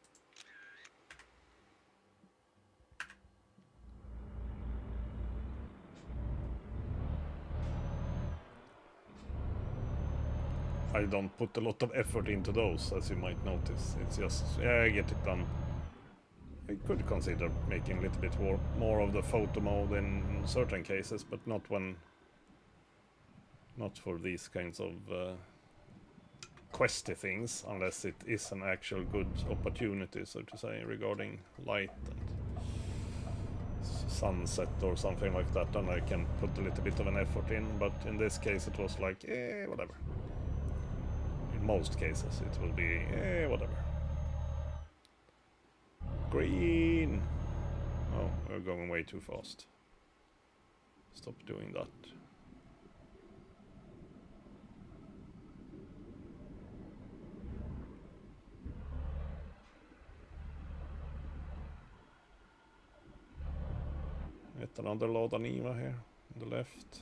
I don't put a lot of effort into those, as you might notice. It's just, yeah, I get it done. I could consider making a little bit more of the photo mode in certain cases, but not for these kinds of questy things, unless it is an actual good opportunity, so to say, regarding light and sunset or something like that, then I can put a little bit of an effort in, but in this case it was like, whatever. In most cases it will be, whatever. Green! Oh, we're going way too fast. Stop doing that. Get another Lada Niva here on the left.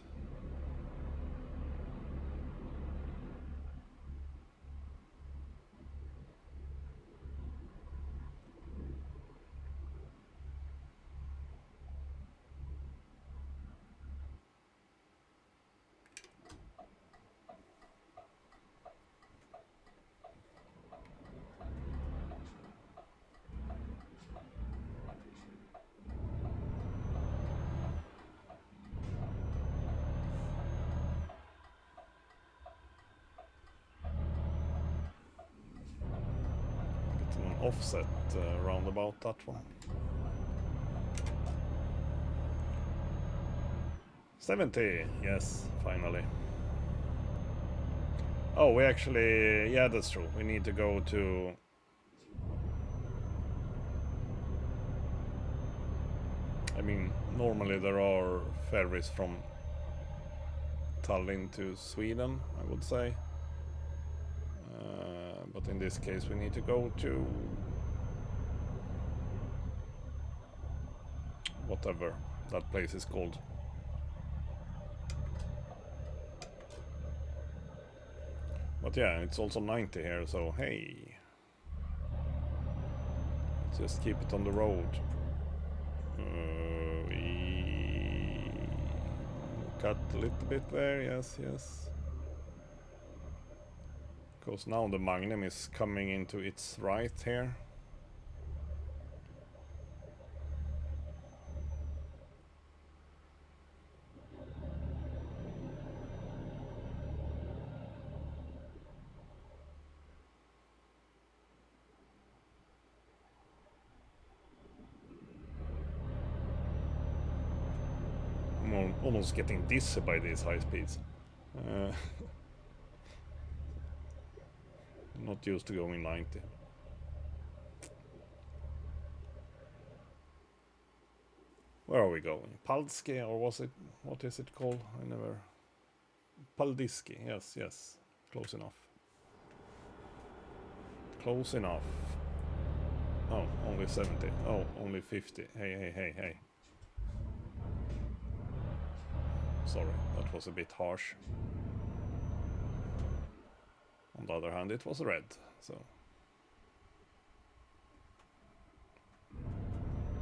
Offset roundabout that one. 70, yes, finally. Oh, we actually, yeah, that's true. We need to go to... I mean, normally there are ferries from Tallinn to Sweden, I would say. But in this case we need to go to whatever that place is called. But yeah, it's also 90 here, so hey. Let's just keep it on the road. We cut a little bit there, yes. Because now the Magnum is coming into its right here. I'm almost getting dizzy by these high speeds. Not used to going 90. Where are we going? Paldsky, or was it? What is it called? I never. Paldiski. Yes. Close enough. Close enough. Oh, only 70. Oh, only 50. Hey. Sorry, that was a bit harsh. On the other hand, it was red, so...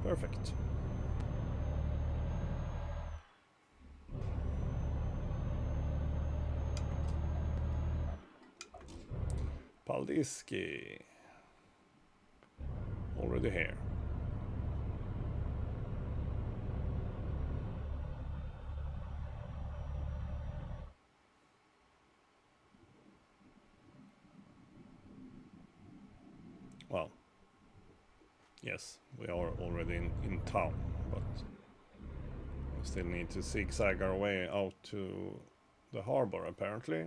Perfect. Paldiski. Already here. Well, yes, we are already in town, but we still need to zigzag our way out to the harbor, apparently.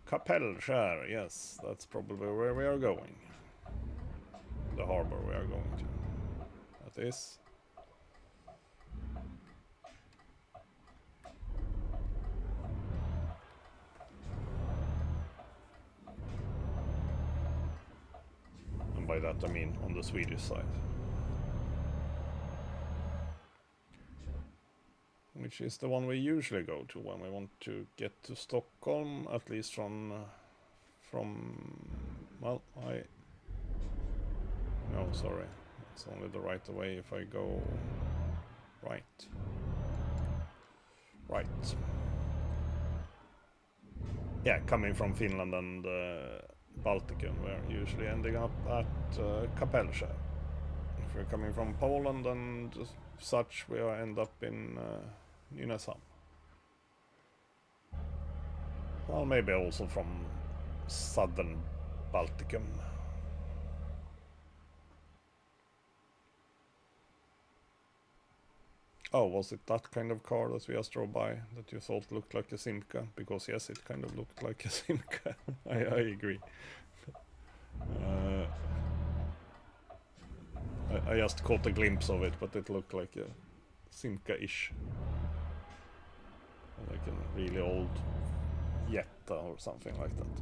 Kapellskär, yes, that's probably where we are going. The harbor we are going to. That is. And by that I mean on the Swedish side. We which is the one we usually go to when we want to get to Stockholm, at least from well, no, sorry, it's only the right way if I go right. Yeah, coming from Finland and Balticum, we're usually ending up at Kapellskär. If we're coming from Poland and such, we end up in Nynäshamn. Well, maybe also from southern Balticum. Oh, was it that kind of car that we just drove by that you thought looked like a Simca? Because yes, it kind of looked like a Simca. I agree. I just caught a glimpse of it, but it looked like a Simca-ish. Like a really old Jetta or something like that.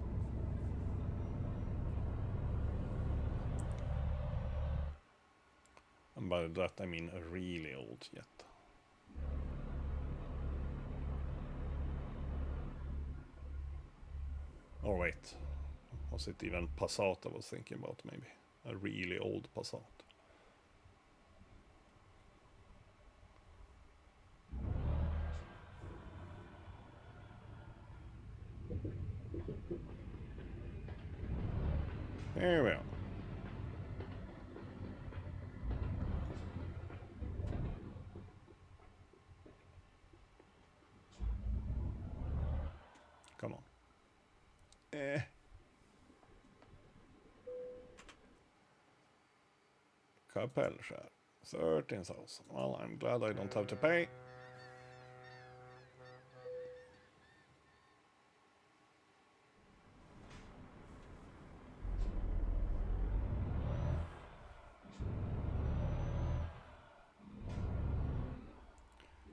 And by that I mean a really old Jetta. Or wait, was it even Passat I was thinking about maybe? A really old Passat. Here we are. Come on. Kapellskär. 13,000. Well, I'm glad I don't have to pay.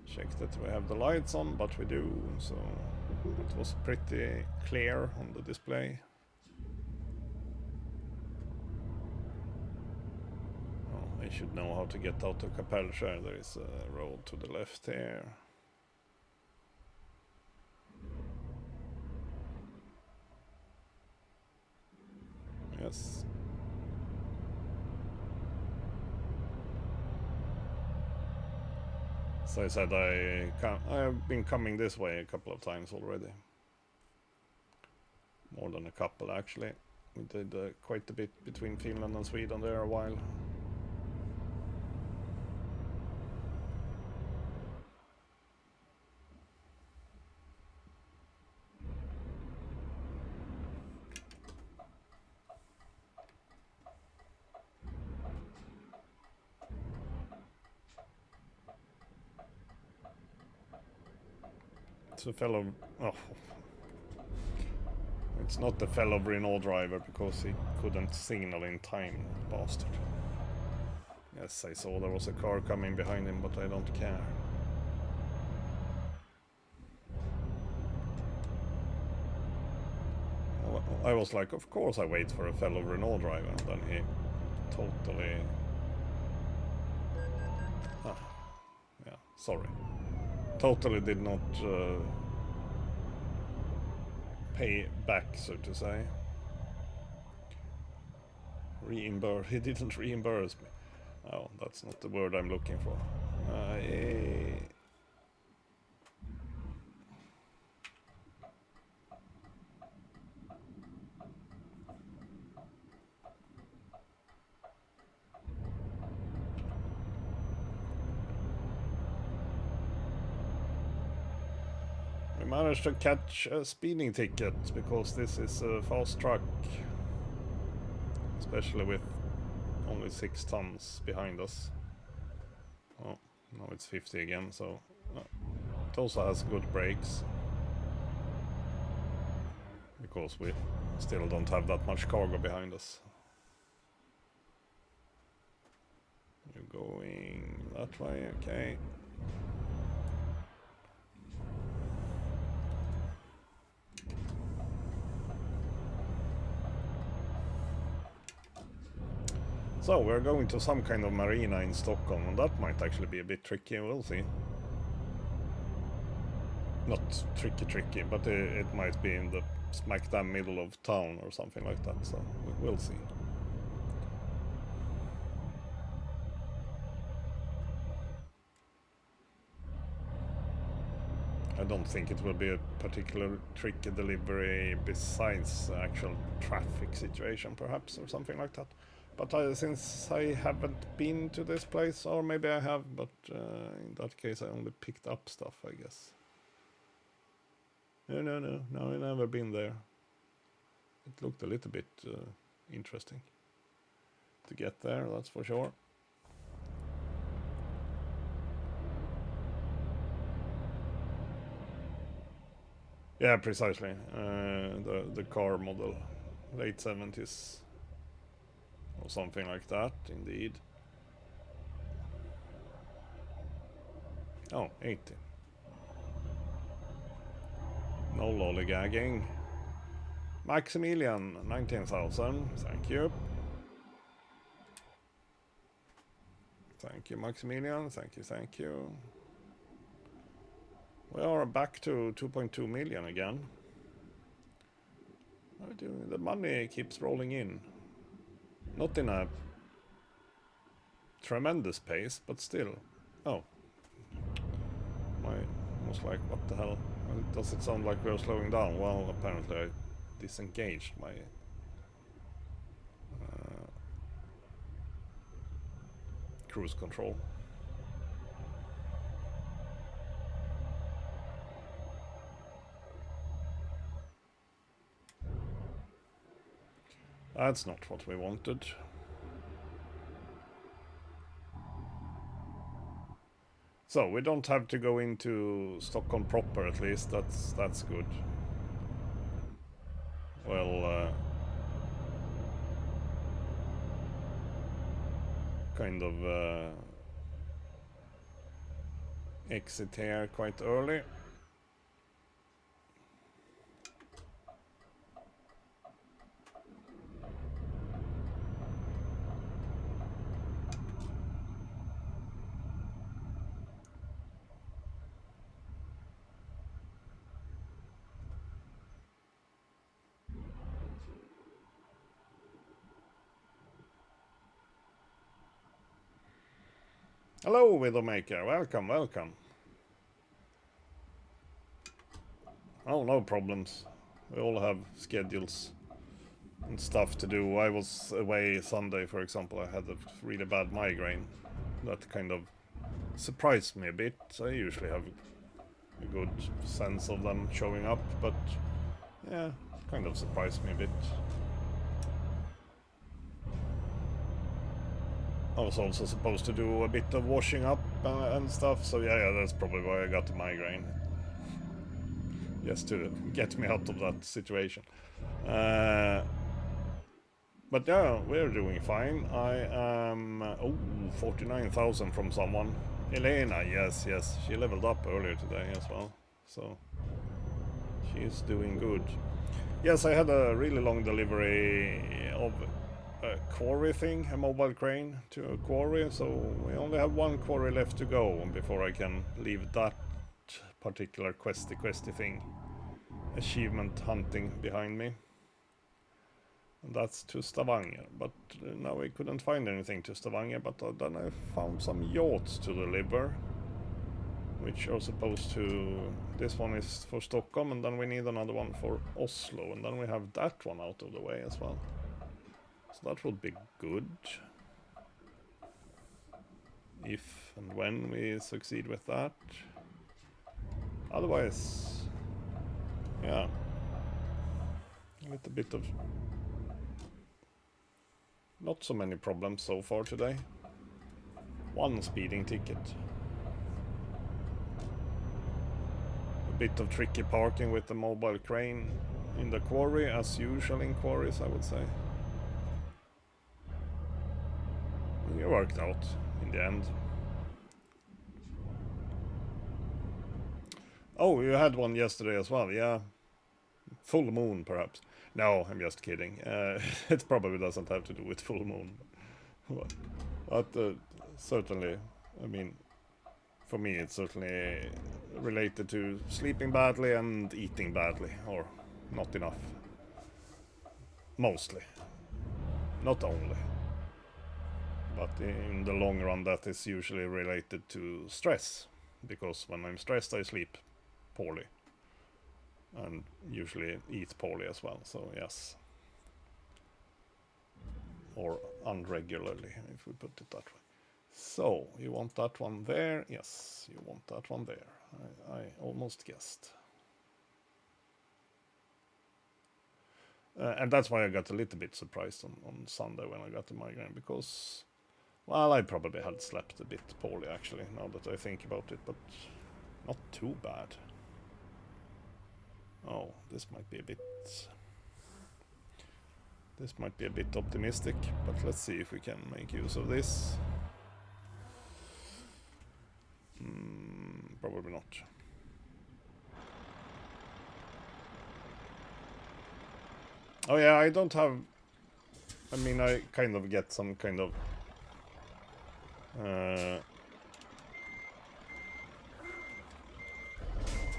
Check that we have the lights on, but we do, so it was pretty clear on the display. Oh, I should know how to get out of Kapellskär. There is a road to the left here. Yes. So I said I have been coming this way a couple of times already. More than a couple actually. We did quite a bit between Finland and Sweden there a while. It's a fellow... Oh. It's not the fellow Renault driver because he couldn't signal in time, bastard. Yes, I saw there was a car coming behind him, but I don't care. I was like, of course I wait for a fellow Renault driver, and then he totally... Ah, yeah, sorry. Totally did not pay back, so to say. Reimburse. He didn't reimburse me. Oh, that's not the word I'm looking for. We managed to catch a speeding ticket because this is a fast truck, especially with only 6 tons behind us. Oh, now it's 50 again, so it also has good brakes. Because we still don't have that much cargo behind us. You're going that way, okay. So we're going to some kind of marina in Stockholm, and that might actually be a bit tricky, we'll see. not tricky, but it might be in the smack dam middle of town or something like that, so we'll see. I don't think it will be a particular tricky delivery besides the actual traffic situation, perhaps, or something like that. But since I haven't been to this place, or maybe I have, but in that case I only picked up stuff, I guess. No, I've never been there. It looked a little bit interesting to get there, that's for sure. Yeah, precisely. The car model, late 70s or something like that, indeed. Oh, 80. No lollygagging. Maximilian, 19,000. Thank you. Thank you, Maximilian. Thank you. We are back to 2.2 million again. The money keeps rolling in. Not in a tremendous pace, but still. Oh. I was like, what the hell? Does it sound like we're slowing down? Well, apparently I disengaged my cruise control. That's not what we wanted. So we don't have to go into Stockholm proper, at least. That's good. Well, kind of exit here quite early. Hello, Widowmaker. Welcome, welcome. Oh, no problems. We all have schedules and stuff to do. I was away Sunday, for example. I had a really bad migraine. That kind of surprised me a bit. I usually have a good sense of them showing up, but yeah, kind of surprised me a bit. I was also supposed to do a bit of washing up and stuff, so yeah, that's probably why I got the migraine. Just to get me out of that situation. But yeah, we're doing fine. I am... 49,000 from someone. Elena, yes, she leveled up earlier today as well, so she's doing good. Yes, I had a really long delivery of a quarry thing, a mobile crane to a quarry, so we only have one quarry left to go before I can leave that particular questy thing, achievement hunting, behind me. And that's to Stavanger, but now we couldn't find anything to Stavanger, but then I found some yachts to deliver, which are supposed to... This one is for Stockholm, and then we need another one for Oslo, and then we have that one out of the way as well. So that would be good. If and when we succeed with that. Otherwise, yeah. A little bit of... Not so many problems so far today. One speeding ticket. A bit of tricky parking with the mobile crane in the quarry, as usual in quarries, I would say. It worked out in the end. Oh, you had one yesterday as well, yeah. Full moon, perhaps. No, I'm just kidding. It probably doesn't have to do with full moon. But certainly, I mean, for me it's certainly related to sleeping badly and eating badly, or not enough. Mostly. Not only. But in the long run that is usually related to stress. Because when I'm stressed I sleep poorly. And usually eat poorly as well, so yes. Or unregularly, if we put it that way. So, you want that one there? Yes, you want that one there. I almost guessed. And that's why I got a little bit surprised on Sunday when I got the migraine, because, well, I probably had slept a bit poorly actually, now that I think about it, but not too bad. Oh, this might be a bit optimistic, but let's see if we can make use of this. Probably not. Oh yeah, I don't have... I mean, I kind of get some kind of... I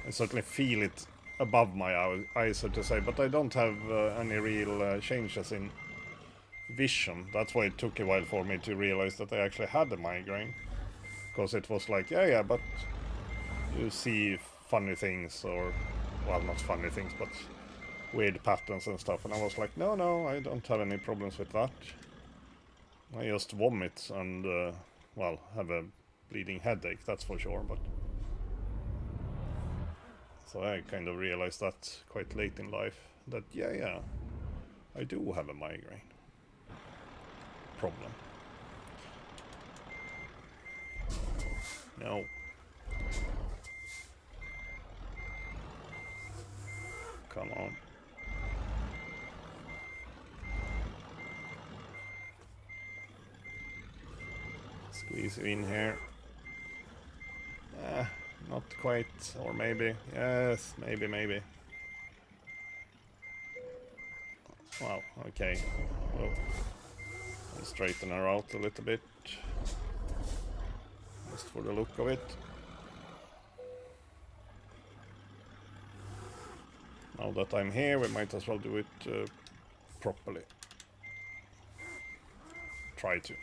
certainly feel it above my eyes, so to say, but I don't have any real changes in vision. That's why it took a while for me to realize that I actually had a migraine. Because it was like, yeah, but you see funny things, or, well, not funny things, but weird patterns and stuff. And I was like, no, I don't have any problems with that. I just vomit and, well, have a bleeding headache, that's for sure, but... So I kind of realized that quite late in life, that yeah, I do have a migraine problem. No. Come on. Squeeze in here. Not quite, or maybe. Yes, maybe. Well, okay. I'll straighten her out a little bit. Just for the look of it. Now that I'm here, we might as well do it properly. Try to.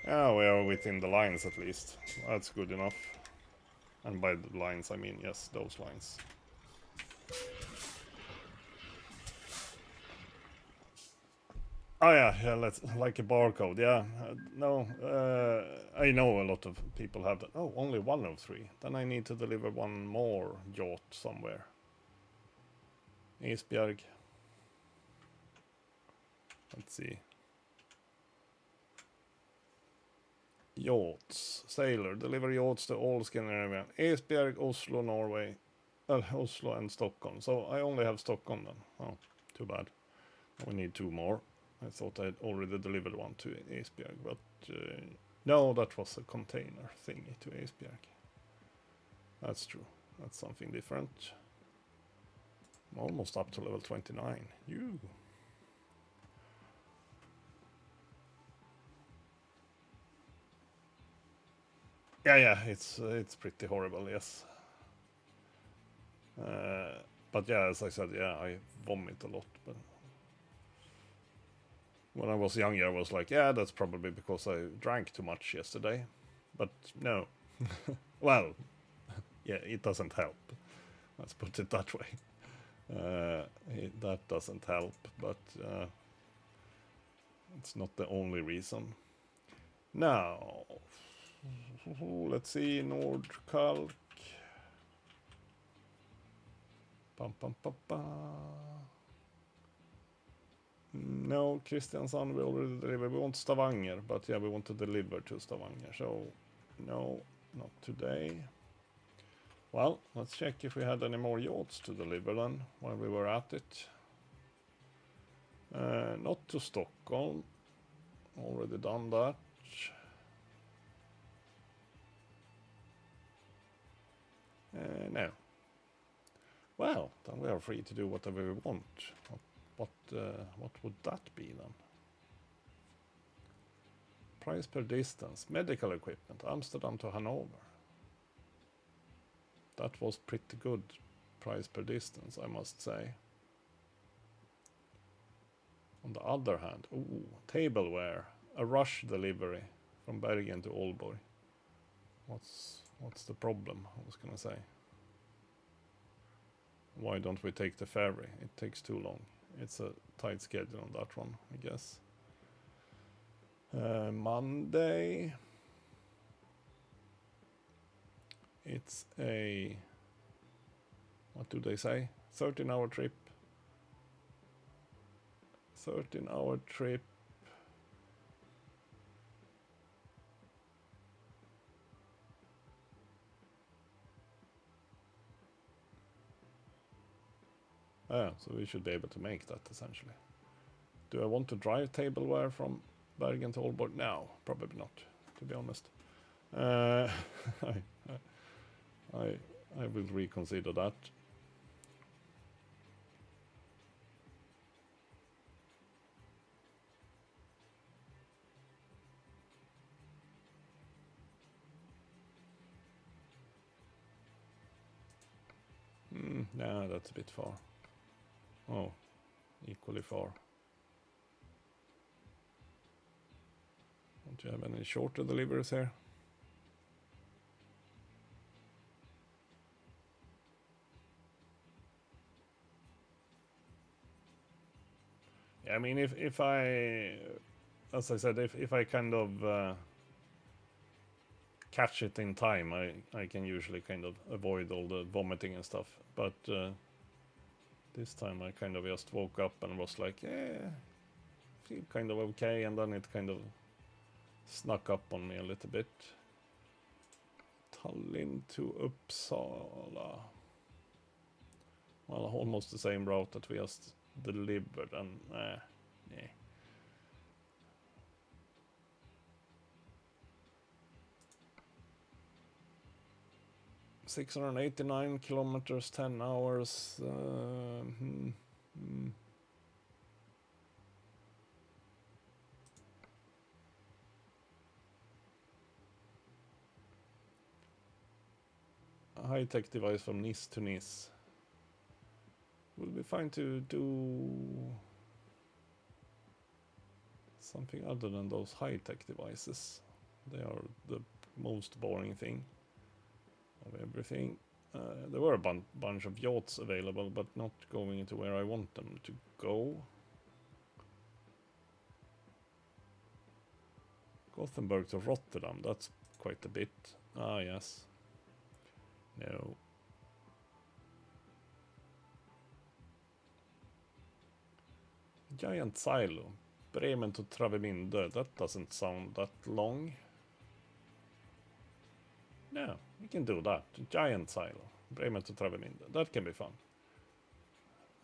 Yeah, we are within the lines at least. That's good enough. And by the lines, I mean, yes, those lines. Oh yeah, let's, like a barcode, yeah. No, I know a lot of people have that. Oh, only 1 of 3. Then I need to deliver one more yacht somewhere. Esbjerg. Let's see. Yachts. Sailor. Deliver yachts to all Scandinavia. Esbjerg, Oslo, Norway. Oslo and Stockholm. So I only have Stockholm then. Oh, too bad. We need 2 more. I thought I'd already delivered one to Esbjerg, but no, that was a container thingy to Esbjerg. That's true. That's something different. I'm almost up to level 29. You. Yeah, it's pretty horrible, yes. But yeah, as I said, yeah, I vomit a lot, but when I was younger, I was like, yeah, that's probably because I drank too much yesterday. But no. Well, yeah, it doesn't help. Let's put it that way. That doesn't help, but it's not the only reason. Now, let's see, Nordkalk. No, Kristiansand we already delivered. We want Stavanger, but yeah, we want to deliver to Stavanger. So, no, not today. Well, let's check if we had any more yachts to deliver then, while we were at it. Not to Stockholm. Already done that. No. Well, then we are free to do whatever we want. What would that be then? Price per distance. Medical equipment. Amsterdam to Hanover. That was pretty good price per distance, I must say. On the other hand, tableware. A rush delivery from Bergen to Aalborg. What's the problem? I was gonna say. Why don't we take the ferry? It takes too long. It's a tight schedule on that one, I guess. Monday. It's a... What do they say? 13-hour trip. 13-hour trip. So we should be able to make that, essentially. Do I want to drive tableware from Bergen to Aalborg? No, probably not, to be honest. I will reconsider that. Yeah, that's a bit far. Oh, equally far. Don't you have any shorter deliveries here? Yeah, I mean, if I, as I said, if I kind of catch it in time, I can usually kind of avoid all the vomiting and stuff. But this time I kind of just woke up and was like, yeah, feel kind of okay, and then it kind of snuck up on me a little bit. Tallinn to Uppsala. Well, almost the same route that we just delivered, and yeah. 689 kilometers, 10 hours. A high-tech device from Nice to Nice. Will be fine to do something other than those high-tech devices. They are the most boring thing of everything. There were a bunch of yachts available, but not going to where I want them to go. Gothenburg to Rotterdam, that's quite a bit. Ah, yes. No. Giant silo. Bremen to Travemünde, that doesn't sound that long. No, we can do that. Giant silo. Bremen to Travemünde. That can be fun.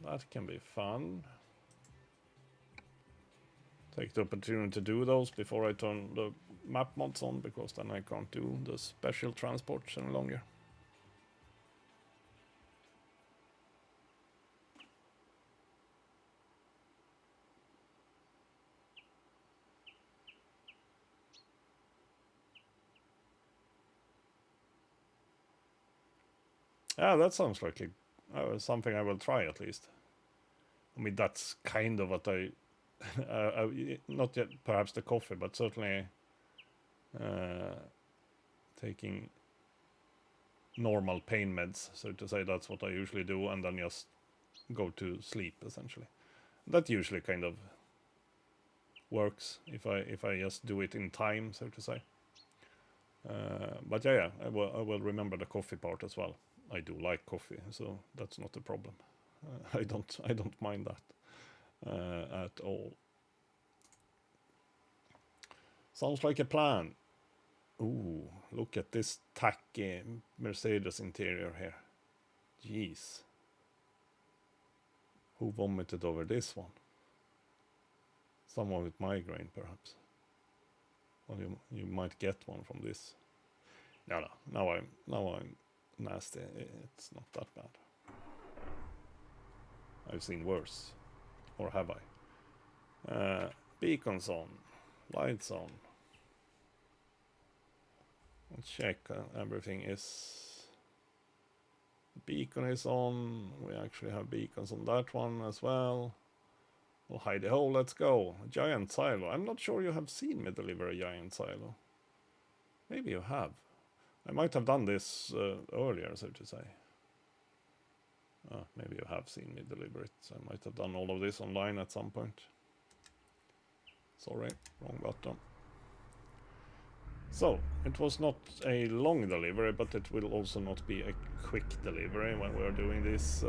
That can be fun. Take the opportunity to do those before I turn the map mods on, because then I can't do the special transports any longer. Yeah, that sounds like something I will try at least. I mean, that's kind of what I not yet perhaps the coffee, but certainly taking normal pain meds, so to say. That's what I usually do, and then just go to sleep, essentially. That usually kind of works if I just do it in time, so to say. But yeah, I will remember the coffee part as well. I do like coffee, so that's not a problem. I don't mind that at all. Sounds like a plan. Ooh, look at this tacky Mercedes interior here. Jeez. Who vomited over this one? Someone with migraine, perhaps. Well, you might get one from this. No. Now I'm nasty. It's not that bad. I've seen worse. Or have I? Beacons on. Lights on. check everything is... The beacon is on. We actually have beacons on that one as well. Well, hidey hole, let's go. A giant silo. I'm not sure you have seen me deliver a giant silo. Maybe you have. I might have done this earlier, so to say. Maybe you have seen me deliver it. I might have done all of this online at some point. Sorry, wrong button. So, it was not a long delivery, but it will also not be a quick delivery when we are doing this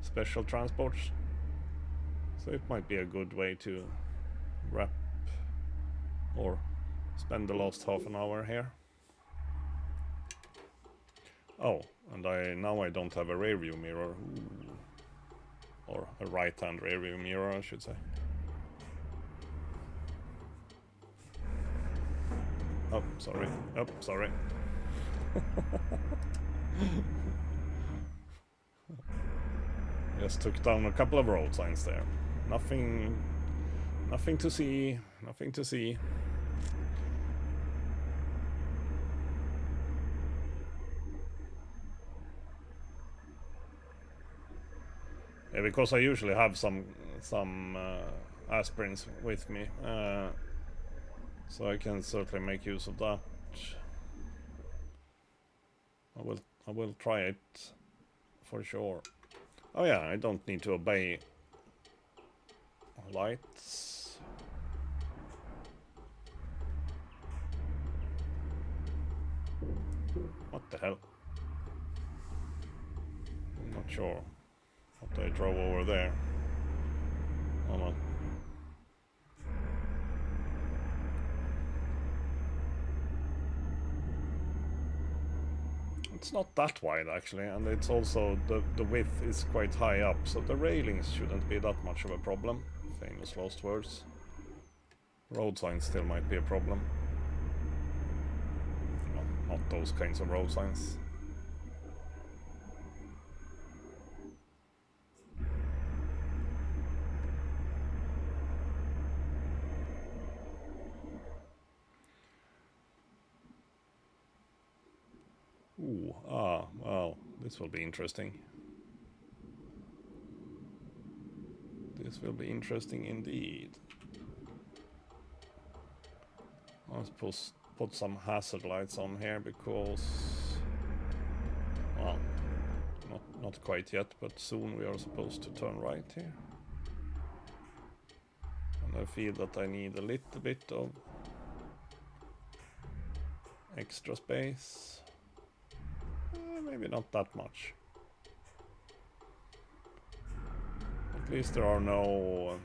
special transports. So it might be a good way to wrap or spend the last half an hour here. Oh, and now I don't have a rear view mirror. Ooh. Or a right-hand rear view mirror, I should say. Oh, sorry. Oh, sorry. Just took down a couple of road signs there. Nothing to see. Nothing to see. Yeah, because I usually have some aspirins with me, so I can certainly make use of that. I will try it for sure. Oh yeah, I don't need to obey lights. What the hell? I'm not sure what I drove over there. Oh no. It's not that wide actually, and it's also the width is quite high up, so the railings shouldn't be that much of a problem. Famous last words. Road signs still might be a problem. Well, not those kinds of road signs. Ooh, well, this will be interesting. This will be interesting indeed. I'll put some hazard lights on here because, well, not quite yet, but soon we are supposed to turn right here. And I feel that I need a little bit of extra space. Maybe not that much. At least there are no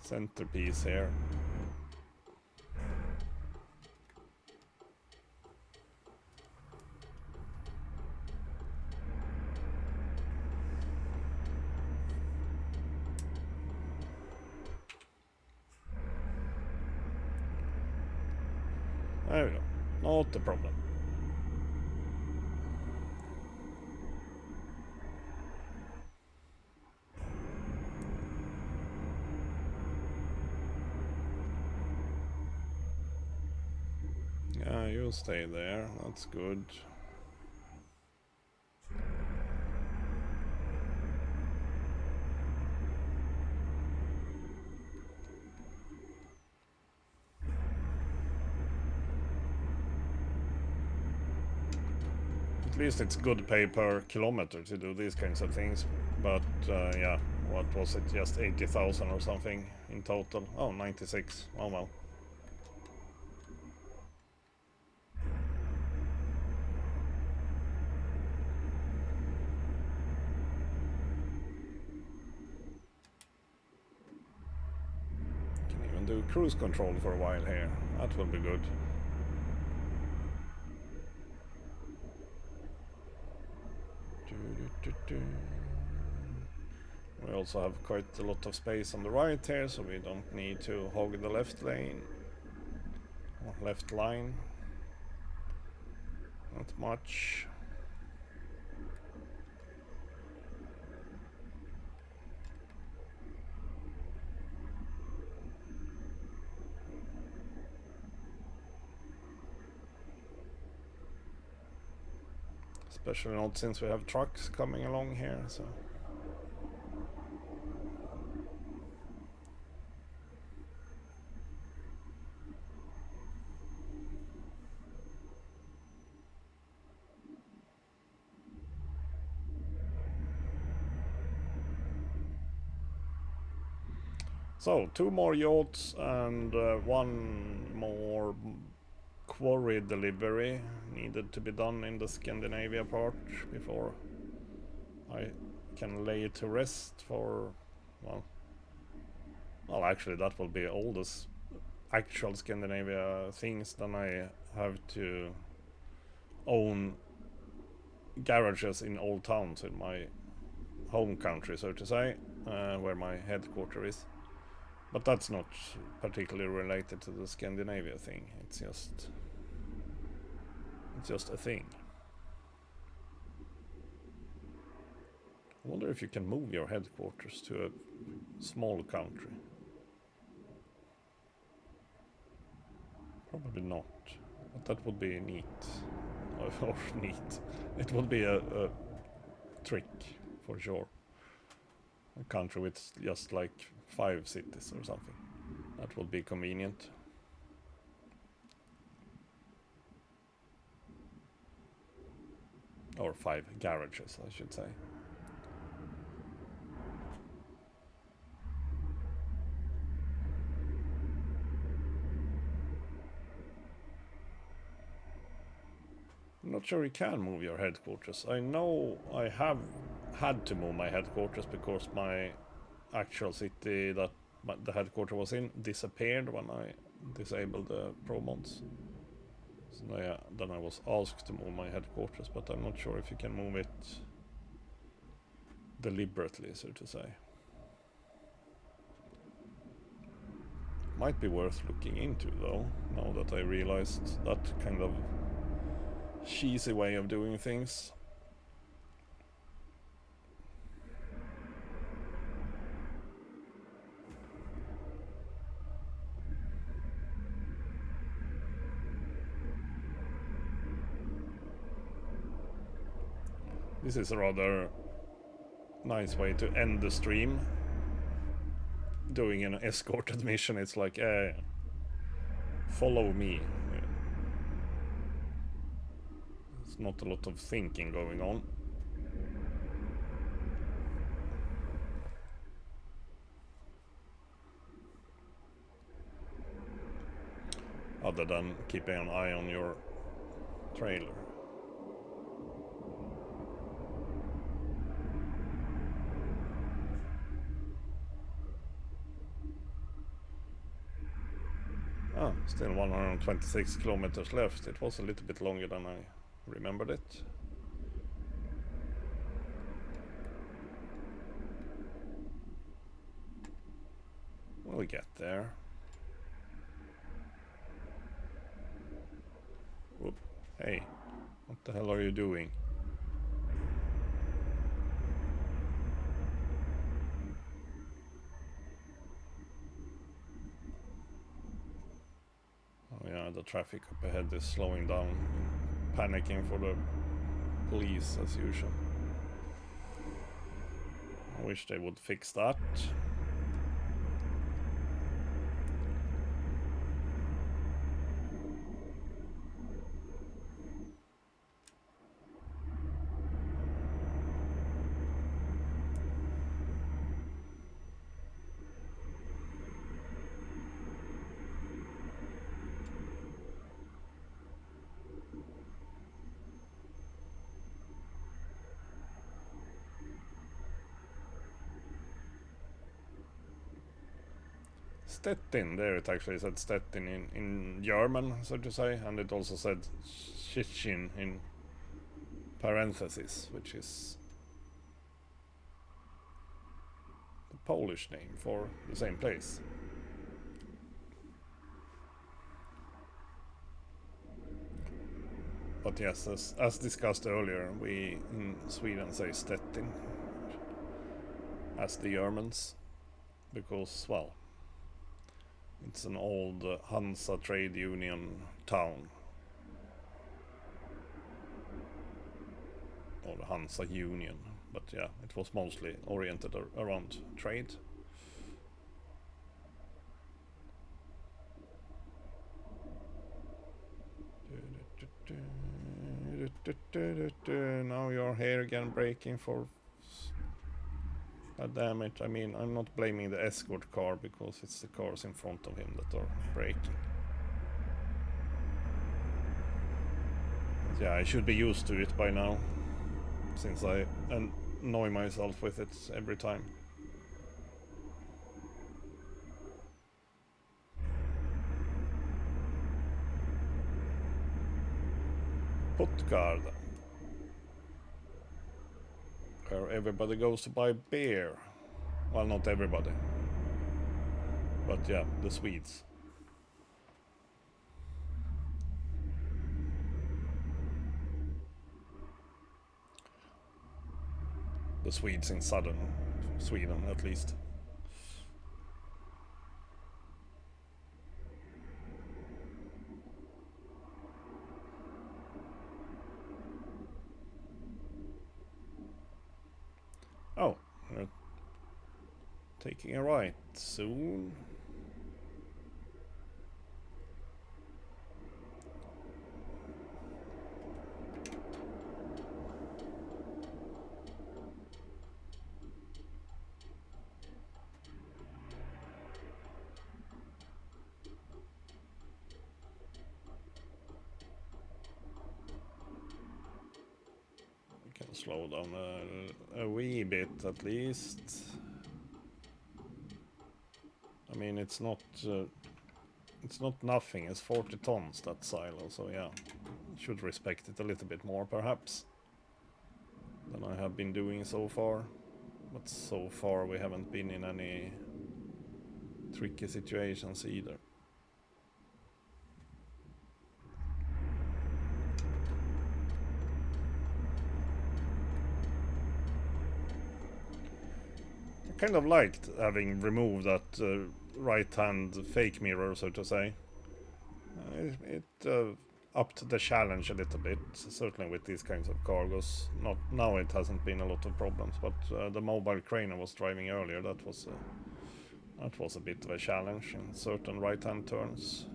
centerpiece here. There we go. Not a problem. Yeah, you'll stay there. That's good. At least it's good pay per kilometer to do these kinds of things. But yeah, what was it? Just 80,000 or something in total. Oh, 96. Oh well. Can even do cruise control for a while here. That will be good. We also have quite a lot of space on the right here, so we don't need to hog the left lane or left line. Not much. Especially not since we have trucks coming along here, so... So, 2 more yachts and 1 more quarry delivery needed to be done in the Scandinavia part before I can lay it to rest for, well actually that will be all this actual Scandinavia things. Then I have to own garages in old towns in my home country, so to say, where my headquarters is. But that's not particularly related to the Scandinavia thing. It's just a thing. I wonder if you can move your headquarters to a small country. Probably not, but that would be neat. Or neat. It would be a trick, for sure. A country with just like 5 cities or something. That would be convenient. Or 5 garages, I should say. I'm not sure you can move your headquarters. I know I have had to move my headquarters because my actual city that the headquarters was in disappeared when I disabled the pro mods. So then I was asked to move my headquarters, but I'm not sure if you can move it deliberately, so to say. Might be worth looking into though, now that I realized that kind of cheesy way of doing things. This is a rather nice way to end the stream. Doing an escorted mission, it's like, follow me. There's not a lot of thinking going on. Other than keeping an eye on your trailer. Still 126 kilometers left. It was a little bit longer than I remembered it. We'll get there. Whoop. Hey, what the hell are you doing? Yeah, the traffic up ahead is slowing down, panicking for the police as usual. I wish they would fix that. Stettin, there it actually said Stettin in German, so to say, and it also said Szczecin in parentheses, which is the Polish name for the same place. But yes, as discussed earlier, we in Sweden say Stettin as the Germans, because, well, it's an old Hansa trade union town. or the Hansa Union, but yeah, it was mostly oriented around trade. Now you're here again, braking for... God damn it, I mean, I'm not blaming the escort car, because it's the cars in front of him that are braking. Yeah, I should be used to it by now, since I annoy myself with it every time. Puttgard, where everybody goes to buy beer. Well, not everybody, but yeah, the Swedes. The Swedes in southern Sweden, at least. Oh, we're taking a right soon. Slow down a wee bit at least. I mean, it's not nothing. It's 40 tons, that silo, so yeah, should respect it a little bit more perhaps than I have been doing so far. But so far we haven't been in any tricky situations either. Kind of liked having removed that right-hand fake mirror, so to say. It upped the challenge a little bit, certainly with these kinds of cargoes. Not now, it hasn't been a lot of problems, but the mobile crane I was driving earlier, that was a bit of a challenge in certain right-hand turns.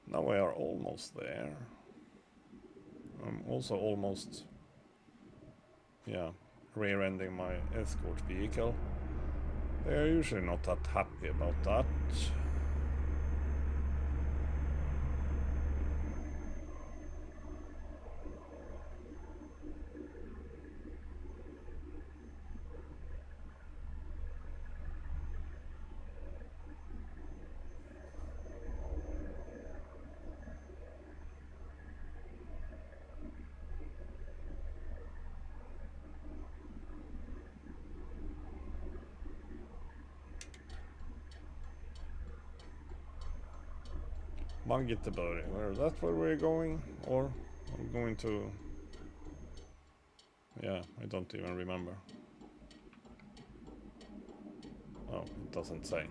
Now we are almost there. I'm also almost, yeah, rear-ending my escort vehicle. They're usually not that happy about that. Maggeteborg, that's where we're going? Or I'm going to... Yeah, I don't even remember. Oh, it doesn't say.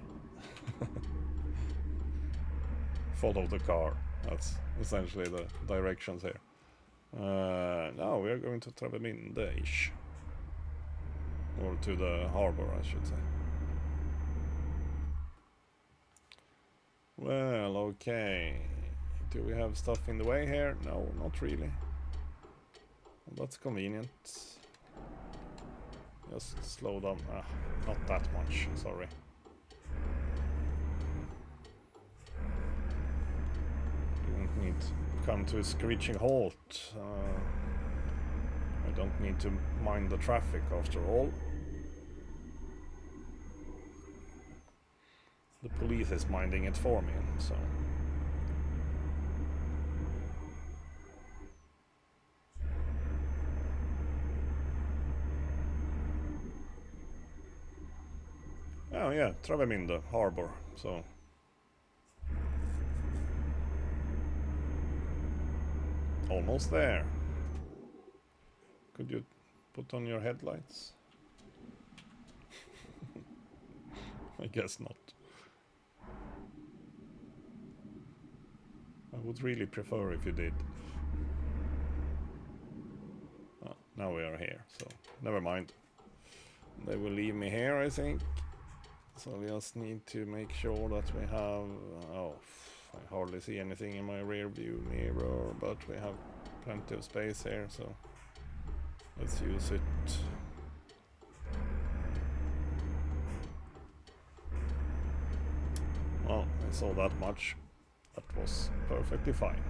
Follow the car. That's essentially the directions here. Now we are going to Travemünde-ish. Or to the harbor, I should say. Well, okay. Do we have stuff in the way here? No, not really. Well, that's convenient. Just slow down. Not that much, sorry. You don't need to come to a screeching halt. I don't need to mind the traffic after all. The police is minding it for me, so... Oh yeah, Travemünde harbor, so... Almost there. Could you put on your headlights? I guess not. I would really prefer if you did. Oh, now we are here, so never mind. They will leave me here, I think. So we just need to make sure that we have... Oh, I hardly see anything in my rear view mirror, but we have plenty of space here, so let's use it. Well, I saw that much. That was perfectly fine.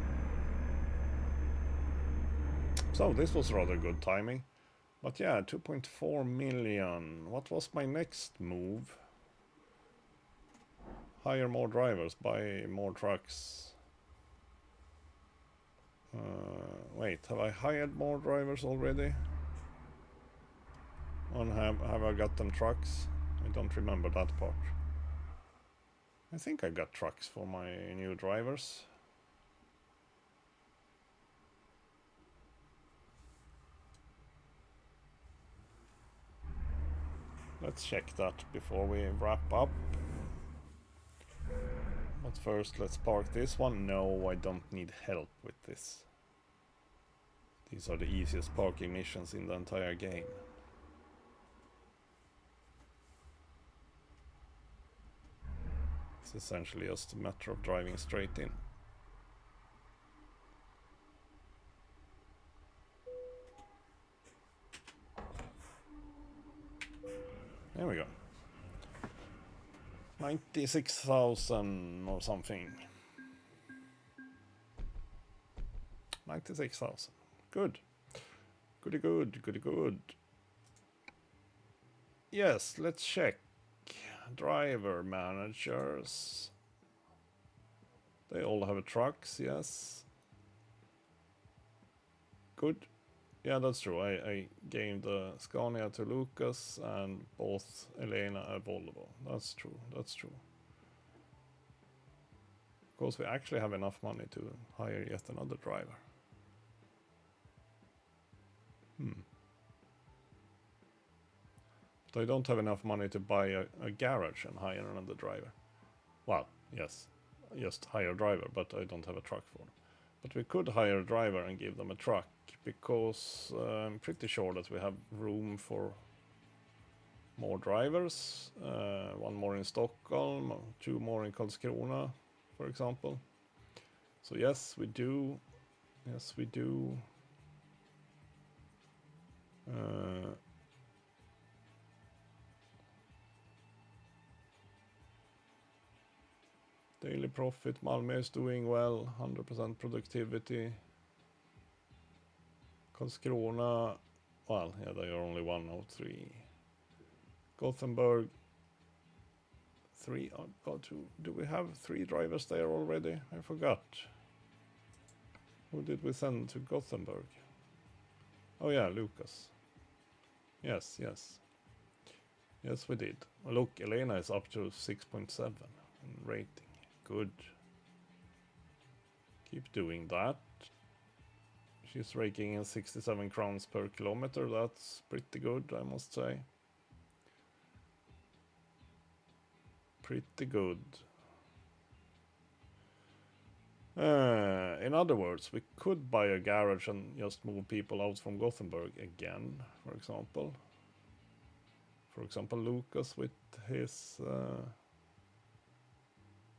So this was rather good timing. But yeah, 2.4 million. What was my next move? Hire more drivers, buy more trucks. Wait, have I hired more drivers already? And have I got them trucks? I don't remember that part. I think I got trucks for my new drivers. Let's check that before we wrap up. But first, let's park this one. No, I don't need help with this. These are the easiest parking missions in the entire game. It's essentially just a matter of driving straight in. There we go. 96,000 or something. 96,000. Good. Goody good, goody good. Yes, let's check. Driver managers. They all have trucks, yes. Good. Yeah, that's true. I gave the Scania to Lucas and both Elena a Volvo. That's true, that's true. Of course, we actually have enough money to hire yet another driver. But I don't have enough money to buy a garage and hire another driver. Well, yes, just hire a driver, but I don't have a truck for them. But we could hire a driver and give them a truck, because I'm pretty sure that we have room for more drivers. One more in Stockholm, 2 more in Karlskrona, for example. So yes, we do. Yes, we do. Daily profit, Malmö is doing well, 100% productivity. Karlskrona, well, yeah, they are only 1 of 3. Gothenburg, 3, do we have 3 drivers there already? I forgot. Who did we send to Gothenburg? Oh yeah, Lucas. Yes, yes. Yes, we did. Look, Elena is up to 6.7 in rating. Good. Keep doing that. She's raking in 67 crowns per kilometer. That's pretty good, I must say. Pretty good. In other words, we could buy a garage and just move people out from Gothenburg again, for example. For example, Lucas with his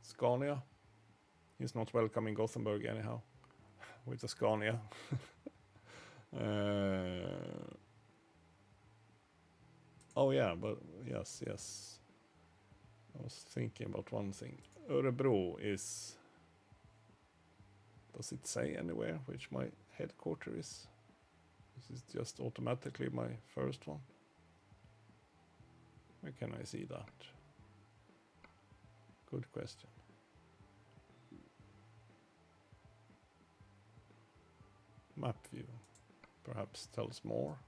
Scania. He's not welcome in Gothenburg anyhow, with the Scania. Oh yeah, but yes. I was thinking about one thing. Örebro is... Does it say anywhere which my headquarters is? This is just automatically my first one. Where can I see that? Good question. Map view perhaps tells more.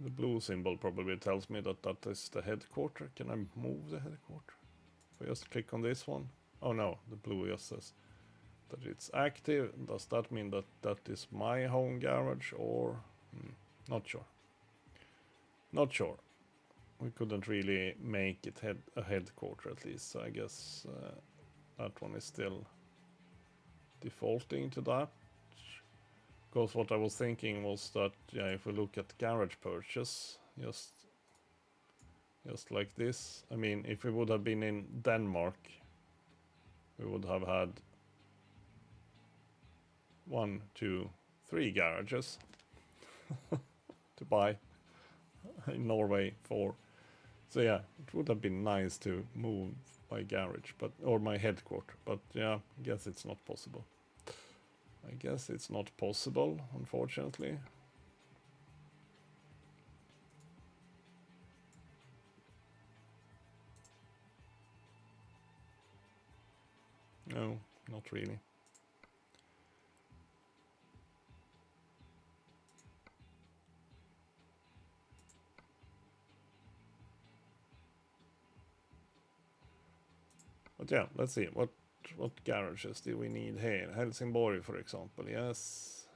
The blue symbol probably tells me that that is the headquarters. Can I move the headquarters? If I just click on this one. Oh no, the blue just says that it's active. Does that mean that that is my home garage or... not sure. Not sure. We couldn't really make it a headquarter at least, so I guess that one is still defaulting to that. Because what I was thinking was that, yeah, if we look at garage purchase, just like this. I mean, if we would have been in Denmark, we would have had 1, 2, 3 garages to buy. In Norway 4. So yeah, it would have been nice to move my garage, or my headquarter, but yeah, I guess it's not possible. Unfortunately. No, not really. But yeah, let's see. What garages do we need here? Helsingborg, for example. Yes.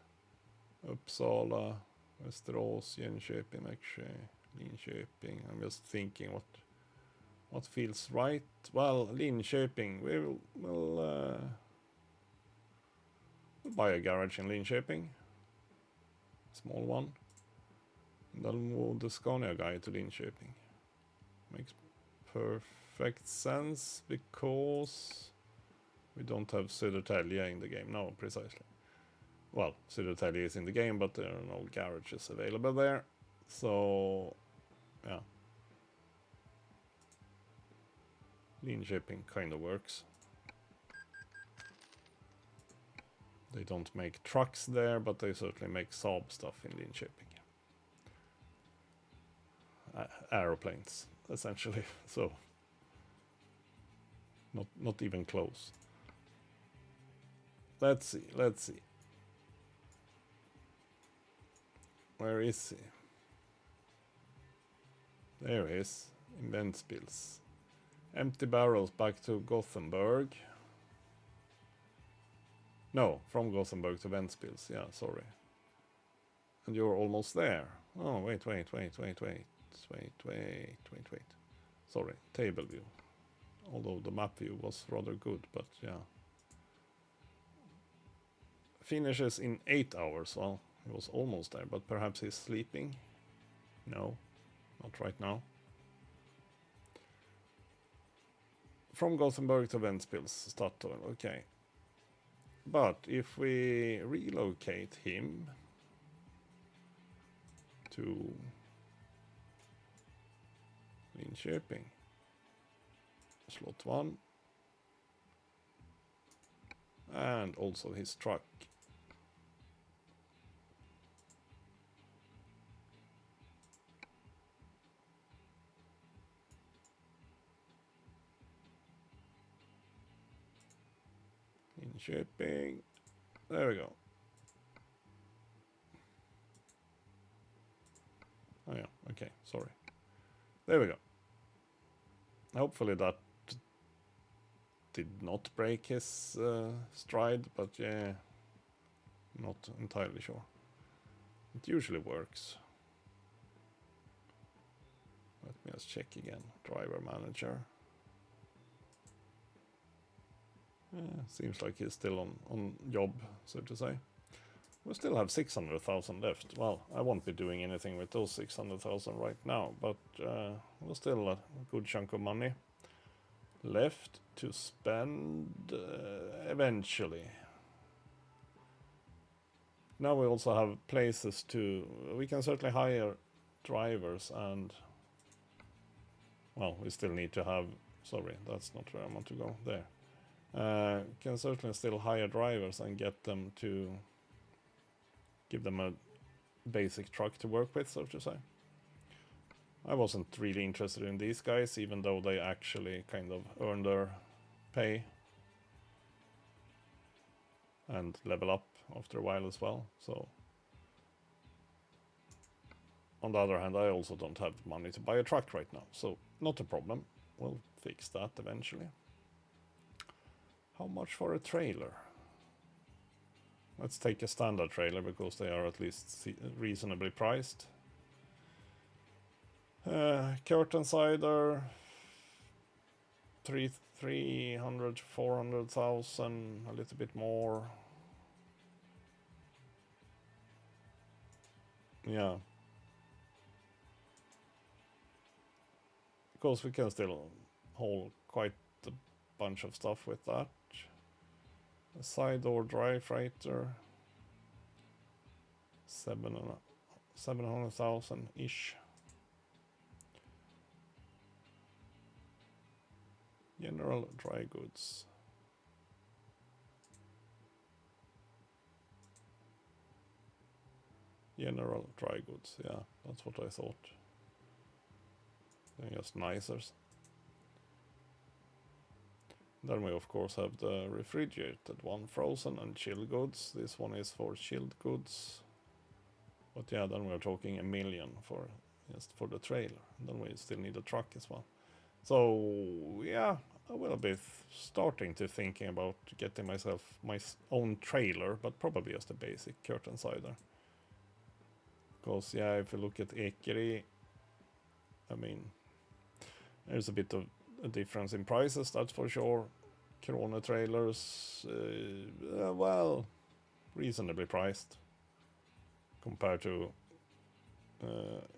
Uppsala, Västerås, Jönköping, Växjö, Linköping. I'm just thinking what feels right. Well, Linköping. We'll buy a garage in Linköping. Small one. And then move the Scania guy to Linköping. Makes perfect sense because we don't have Södertälje in the game. No, precisely. Well, Södertälje is in the game, but there are no garages available there. So, yeah. Linköping kind of works. They don't make trucks there, but they certainly make Saab stuff in Linköping. Aeroplanes, essentially. So, not even close. Let's see. Where is he? There he is, in Ventspils. Empty barrels back to Gothenburg. No, from Gothenburg to Ventspils. Yeah, sorry. And you're almost there. Oh, wait. Sorry, table view. Although the map view was rather good, but yeah. Finishes in 8 hours. Well, he was almost there, but perhaps he's sleeping. No, not right now. From Gothenburg to Ventspils, Statoil, okay. But if we relocate him to Linköping, slot 1, and also his truck. Linköping. There we go. Oh yeah, okay, sorry. There we go. Hopefully that did not break his stride, but yeah, not entirely sure. It usually works. Let me just check again. Driver manager. Seems like he's still on job, so to say. We still have 600,000 left. Well, I won't be doing anything with those 600,000 right now, but we're still a good chunk of money left to spend eventually. Now we also have places we can certainly hire drivers and, well, we still need to have, sorry, that's not where I want to go, there. Can certainly still hire drivers and get them to give them a basic truck to work with, so to say. I wasn't really interested in these guys, even though they actually kind of earn their pay and level up after a while as well. So, on the other hand, I also don't have money to buy a truck right now, so not a problem. We'll fix that eventually. How much for a trailer? Let's take a standard trailer because they are at least reasonably priced. Curtain cider, 300, 400,000, a little bit more. Yeah. Because we can still hold quite a bunch of stuff with that. A side door dry freighter, 700,000 ish. General dry goods. General dry goods, yeah, that's what I thought. They're just nicer. Then we of course have the refrigerated one, frozen and chilled goods. This one is for chilled goods. But yeah, then we're talking 1 million for just for the trailer. Then we still need a truck as well. So yeah, I will be starting to thinking about getting myself my own trailer, but probably just a basic curtain cider. Because yeah, if you look at Ekeri, I mean, there's a bit of a difference in prices, that's for sure. Corona trailers, well, reasonably priced compared to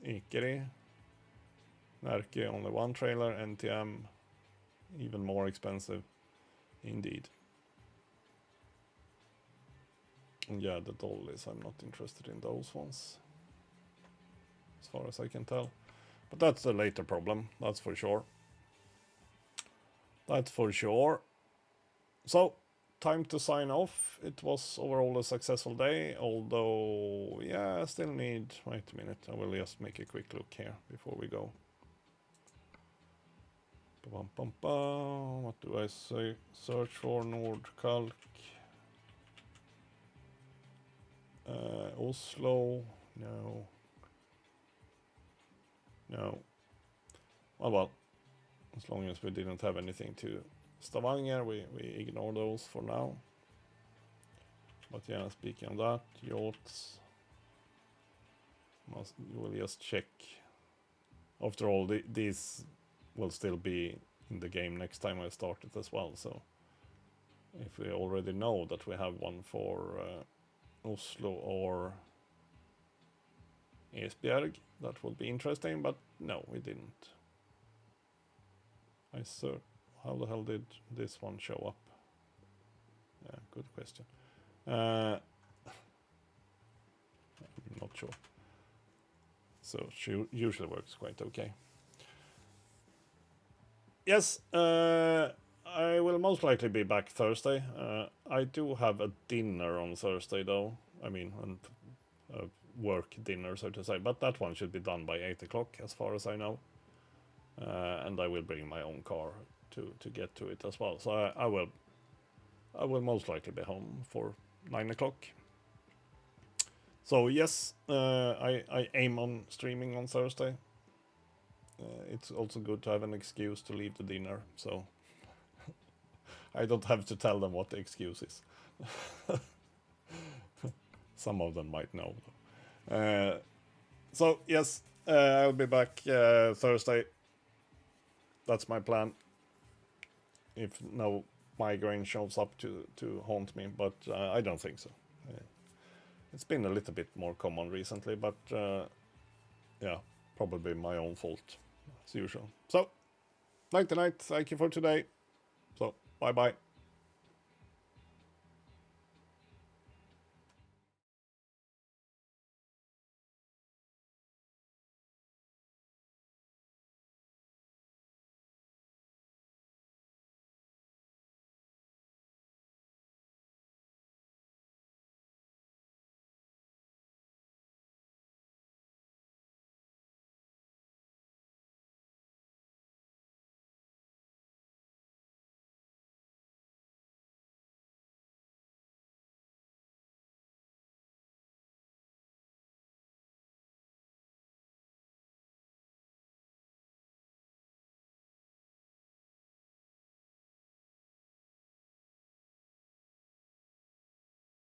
Ekeri. Närke, only one trailer. NTM, even more expensive, indeed. And yeah, the dollies, I'm not interested in those ones, as far as I can tell. But that's a later problem, that's for sure. That's for sure. So, time to sign off. It was overall a successful day, although, yeah, I still need... Wait a minute, I will just make a quick look here before we go. What do I say? Search for Nordkalk. Oslo, no. No. Well, as long as we didn't have anything to Stavanger, we ignore those for now. But yeah, speaking of that, yachts, you will just check. After all, these will still be in the game next time I start it as well, so if we already know that we have one for Oslo or Esbjerg, that would be interesting, but no, we didn't. How the hell did this one show up? Yeah, good question. I'm not sure. So she usually works quite okay. Yes, I will most likely be back Thursday. I do have a dinner on Thursday though. I mean, a work dinner, so to say. But that one should be done by 8 o'clock, as far as I know. And I will bring my own car to get to it as well. So I will most likely be home for 9 o'clock. So yes, I aim on streaming on Thursday. It's also good to have an excuse to leave the dinner, so I don't have to tell them what the excuse is. Some of them might know. So yes, I'll be back Thursday. That's my plan. If no migraine shows up to haunt me, but I don't think so. It's been a little bit more common recently, but yeah, probably my own fault, as usual. So, night to night, thank you for today. So, bye-bye.